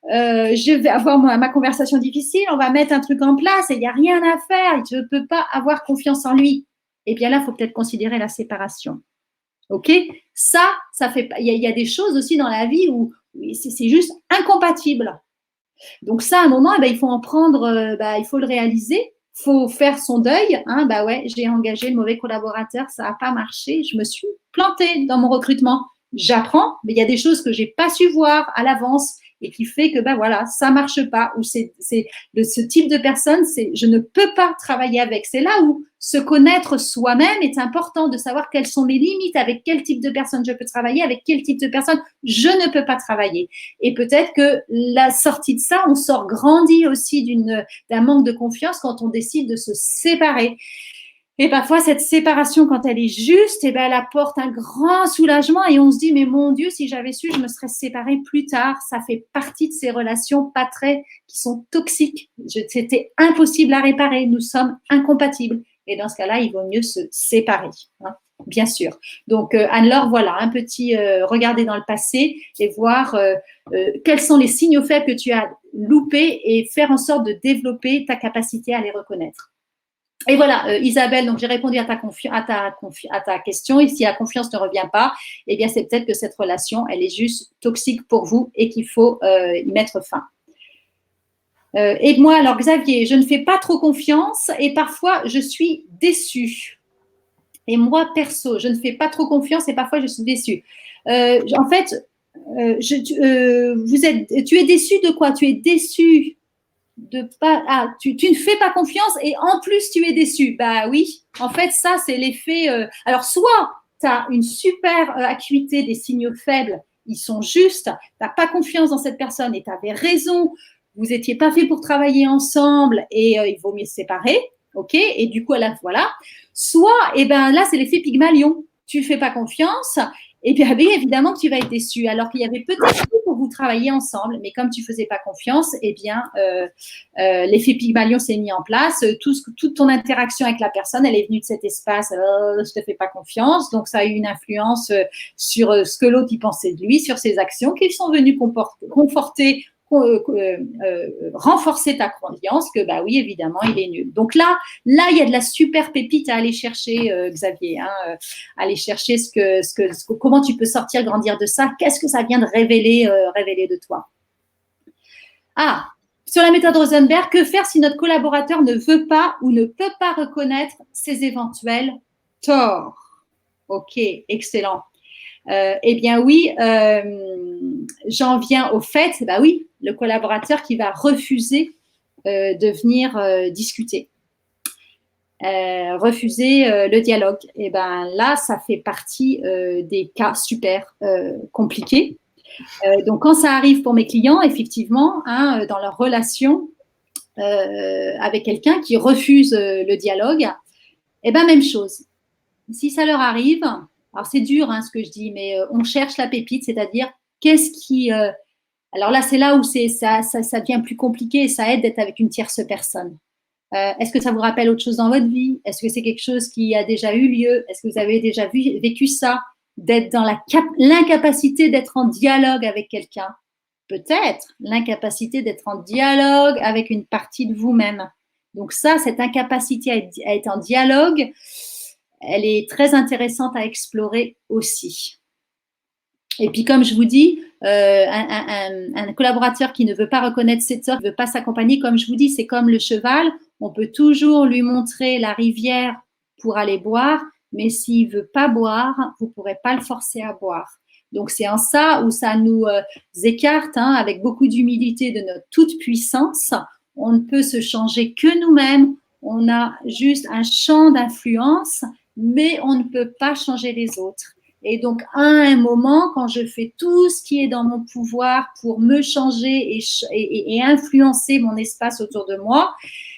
Speaker 2: Je vais avoir ma conversation difficile, on va mettre un truc en place et il n'y a rien à faire. Je ne peux pas avoir confiance en lui. Eh bien là, il faut peut-être considérer la séparation. OK? Ça fait. Il y a des choses aussi dans la vie où c'est juste incompatible. Donc ça, à un moment, il faut en prendre, il faut le réaliser. Il faut faire son deuil. J'ai engagé le mauvais collaborateur, ça n'a pas marché, je me suis plantée dans mon recrutement. J'apprends, mais il y a des choses que je n'ai pas su voir à l'avance et qui fait que ça ne marche pas. Ou ce type de personne, je ne peux pas travailler avec. C'est là où se connaître soi-même est important, de savoir quelles sont mes limites, avec quel type de personne je peux travailler, avec quel type de personne je ne peux pas travailler. Et peut-être que la sortie de ça, on sort grandi aussi d'un manque de confiance quand on décide de se séparer. Et parfois, cette séparation, quand elle est juste, elle apporte un grand soulagement et on se dit, mais mon Dieu, si j'avais su, je me serais séparée plus tard. Ça fait partie de ces relations qui sont toxiques. C'était impossible à réparer. Nous sommes incompatibles. Et dans ce cas-là, il vaut mieux se séparer, bien sûr. Donc, Anne-Laure, voilà, un petit regarder dans le passé et voir quels sont les signaux faibles que tu as loupés et faire en sorte de développer ta capacité à les reconnaître. Et voilà, Isabelle, donc j'ai répondu à ta question. Et si la confiance ne revient pas, eh bien, c'est peut-être que cette relation, elle est juste toxique pour vous et qu'il faut y mettre fin. Et moi, alors Xavier, je ne fais pas trop confiance et parfois je suis déçue. Et moi, perso, je ne fais pas trop confiance et parfois je suis déçue. En fait, tu es déçue de quoi? Tu es déçue tu ne fais pas confiance et en plus tu es déçu. Bah oui, en fait, ça, c'est l'effet. Alors, soit tu as une super acuité des signaux faibles, ils sont justes, tu n'as pas confiance dans cette personne et tu avais raison, vous n'étiez pas fait pour travailler ensemble et il vaut mieux se séparer. OK? Et du coup, voilà. Soit, là, c'est l'effet Pygmalion. Tu ne fais pas confiance. Et bien, évidemment que tu vas être déçu, alors qu'il y avait peut-être pour vous travailler ensemble, mais comme tu ne faisais pas confiance, l'effet Pygmalion s'est mis en place. Toute ton interaction avec la personne, elle est venue de cet espace, je ne te fais pas confiance, donc ça a eu une influence sur ce que l'autre y pensait de lui, sur ses actions qui sont venues renforcer ta croyance que oui, évidemment, il est nul. Donc là, il y a de la super pépite à aller chercher, Xavier, aller chercher comment tu peux sortir, grandir de ça. Qu'est-ce que ça vient de révéler de toi? Sur la méthode Rosenberg, que faire si notre collaborateur ne veut pas ou ne peut pas reconnaître ses éventuels torts? Ok, excellent. Eh bien oui, j'en viens au fait, bah oui, le collaborateur qui va refuser de venir discuter, refuser le dialogue. Et ben là, ça fait partie des cas super compliqués. Donc quand ça arrive pour mes clients, effectivement, hein, dans leur relation avec quelqu'un qui refuse le dialogue, et ben même chose. Si ça leur arrive, alors c'est dur hein, ce que je dis, mais on cherche la pépite, c'est-à-dire qu'est-ce qui alors là, c'est là où ça devient plus compliqué et ça aide d'être avec une tierce personne. Est-ce que ça vous rappelle autre chose dans votre vie? Est-ce que c'est quelque chose qui a déjà eu lieu? Est-ce que vous avez déjà vécu ça? D'être dans l'incapacité d'être en dialogue avec quelqu'un? Peut-être l'incapacité d'être en dialogue avec une partie de vous-même. Donc ça, cette incapacité à être en dialogue, elle est très intéressante à explorer aussi. Et puis, comme je vous dis, un collaborateur qui ne veut pas reconnaître ses torts, qui ne veut pas s'accompagner, comme je vous dis, c'est comme le cheval. On peut toujours lui montrer la rivière pour aller boire, mais s'il ne veut pas boire, vous ne pourrez pas le forcer à boire. Donc, c'est en ça où ça nous écarte, hein, avec beaucoup d'humilité de notre toute-puissance. On ne peut se changer que nous-mêmes. On a juste un champ d'influence, mais on ne peut pas changer les autres. Et donc, à un moment, quand je fais tout ce qui est dans mon pouvoir pour me changer et influencer mon espace autour de moi,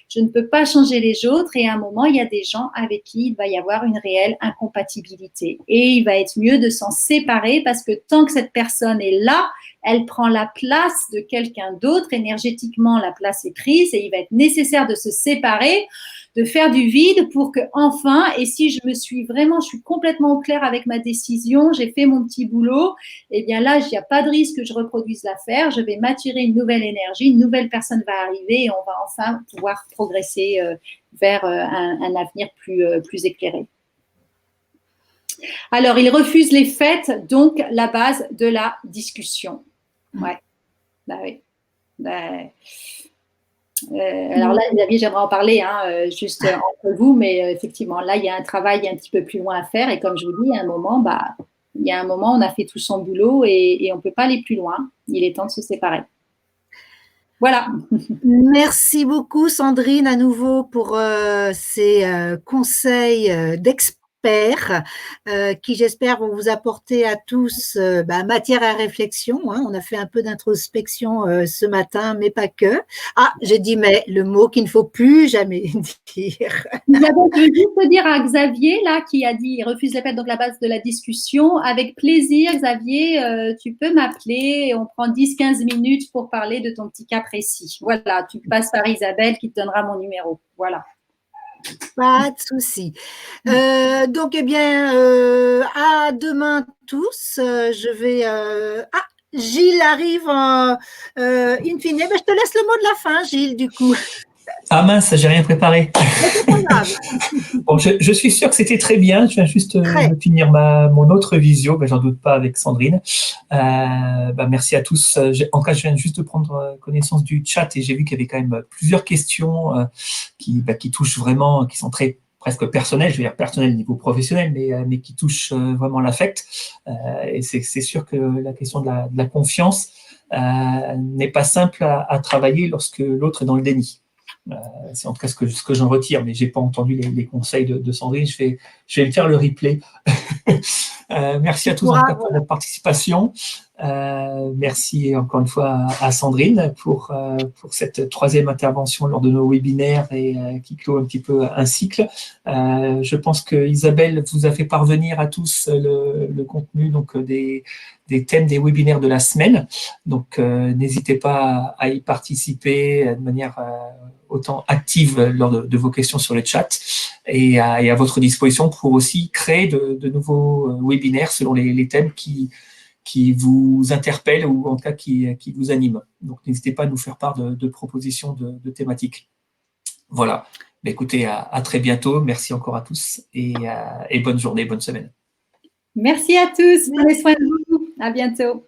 Speaker 2: je ne peux pas changer les autres. Et à un moment, il y a des gens avec qui il va y avoir une réelle incompatibilité. Et il va être mieux de s'en séparer parce que tant que cette personne est là, elle prend la place de quelqu'un d'autre. Énergétiquement, la place est prise et il va être nécessaire de se séparer, de faire du vide pour que enfin, et si je suis complètement au clair avec ma décision, j'ai fait mon petit boulot, et bien là, il n'y a pas de risque que je reproduise l'affaire, je vais m'attirer une nouvelle énergie, une nouvelle personne va arriver et on va enfin pouvoir progresser vers un avenir plus éclairé. Alors, il refuse les faits, donc la base de la discussion. Ouais, bah oui. Alors là, Xavier, j'aimerais en parler juste entre vous, mais effectivement, là, il y a un travail un petit peu plus loin à faire. Et comme je vous dis, il y a un moment, on a fait tout son boulot et on ne peut pas aller plus loin. Il est temps de se séparer. Voilà.
Speaker 1: Merci beaucoup, Sandrine, à nouveau pour ces conseils d'experts qui, j'espère, vont vous apporter à tous matière à réflexion. Hein. On a fait un peu d'introspection ce matin, mais pas que. Ah, j'ai dit mais, le mot qu'il ne faut plus jamais dire.
Speaker 2: Isabelle, je veux juste te dire à Xavier, là, qui a dit, il refuse l'appel, donc la base de la discussion. Avec plaisir, Xavier, tu peux m'appeler et on prend 10-15 minutes pour parler de ton petit cas précis. Voilà, tu passes par Isabelle qui te donnera mon numéro. Voilà.
Speaker 1: Pas de souci. Donc, eh bien, à demain tous. Je vais. Ah, Gilles arrive in fine. Ben, je te laisse le mot de la fin, Gilles, du coup.
Speaker 3: Ah mince, j'ai rien préparé. Bon, je suis sûr que c'était très bien. Je viens juste de finir mon autre visio, j'en doute pas, avec Sandrine. Merci à tous. En tout cas, je viens juste de prendre connaissance du chat et j'ai vu qu'il y avait quand même plusieurs questions qui touchent vraiment, qui sont très presque personnelles, je veux dire personnelles niveau professionnel, mais qui touchent vraiment l'affect. Et c'est sûr que la question de la confiance n'est pas simple à travailler lorsque l'autre est dans le déni. C'est en tout cas ce que j'en retire, mais j'ai pas entendu les conseils de Sandrine. Je vais faire le replay. Merci à tous en tout cas pour votre participation. Merci encore une fois à Sandrine pour cette troisième intervention lors de nos webinaires et qui clôt un petit peu un cycle. Je pense que Isabelle vous a fait parvenir à tous le contenu donc des thèmes des webinaires de la semaine. Donc n'hésitez pas à y participer de manière autant active lors de vos questions sur le chat et à votre disposition pour aussi créer de nouveaux webinaires selon les thèmes qui vous interpellent ou en tout cas qui vous animent. Donc n'hésitez pas à nous faire part de propositions de thématiques. Voilà. Écoutez, à très bientôt. Merci encore à tous et bonne journée, bonne semaine.
Speaker 2: Merci à tous. Prenez soin de vous. À bientôt.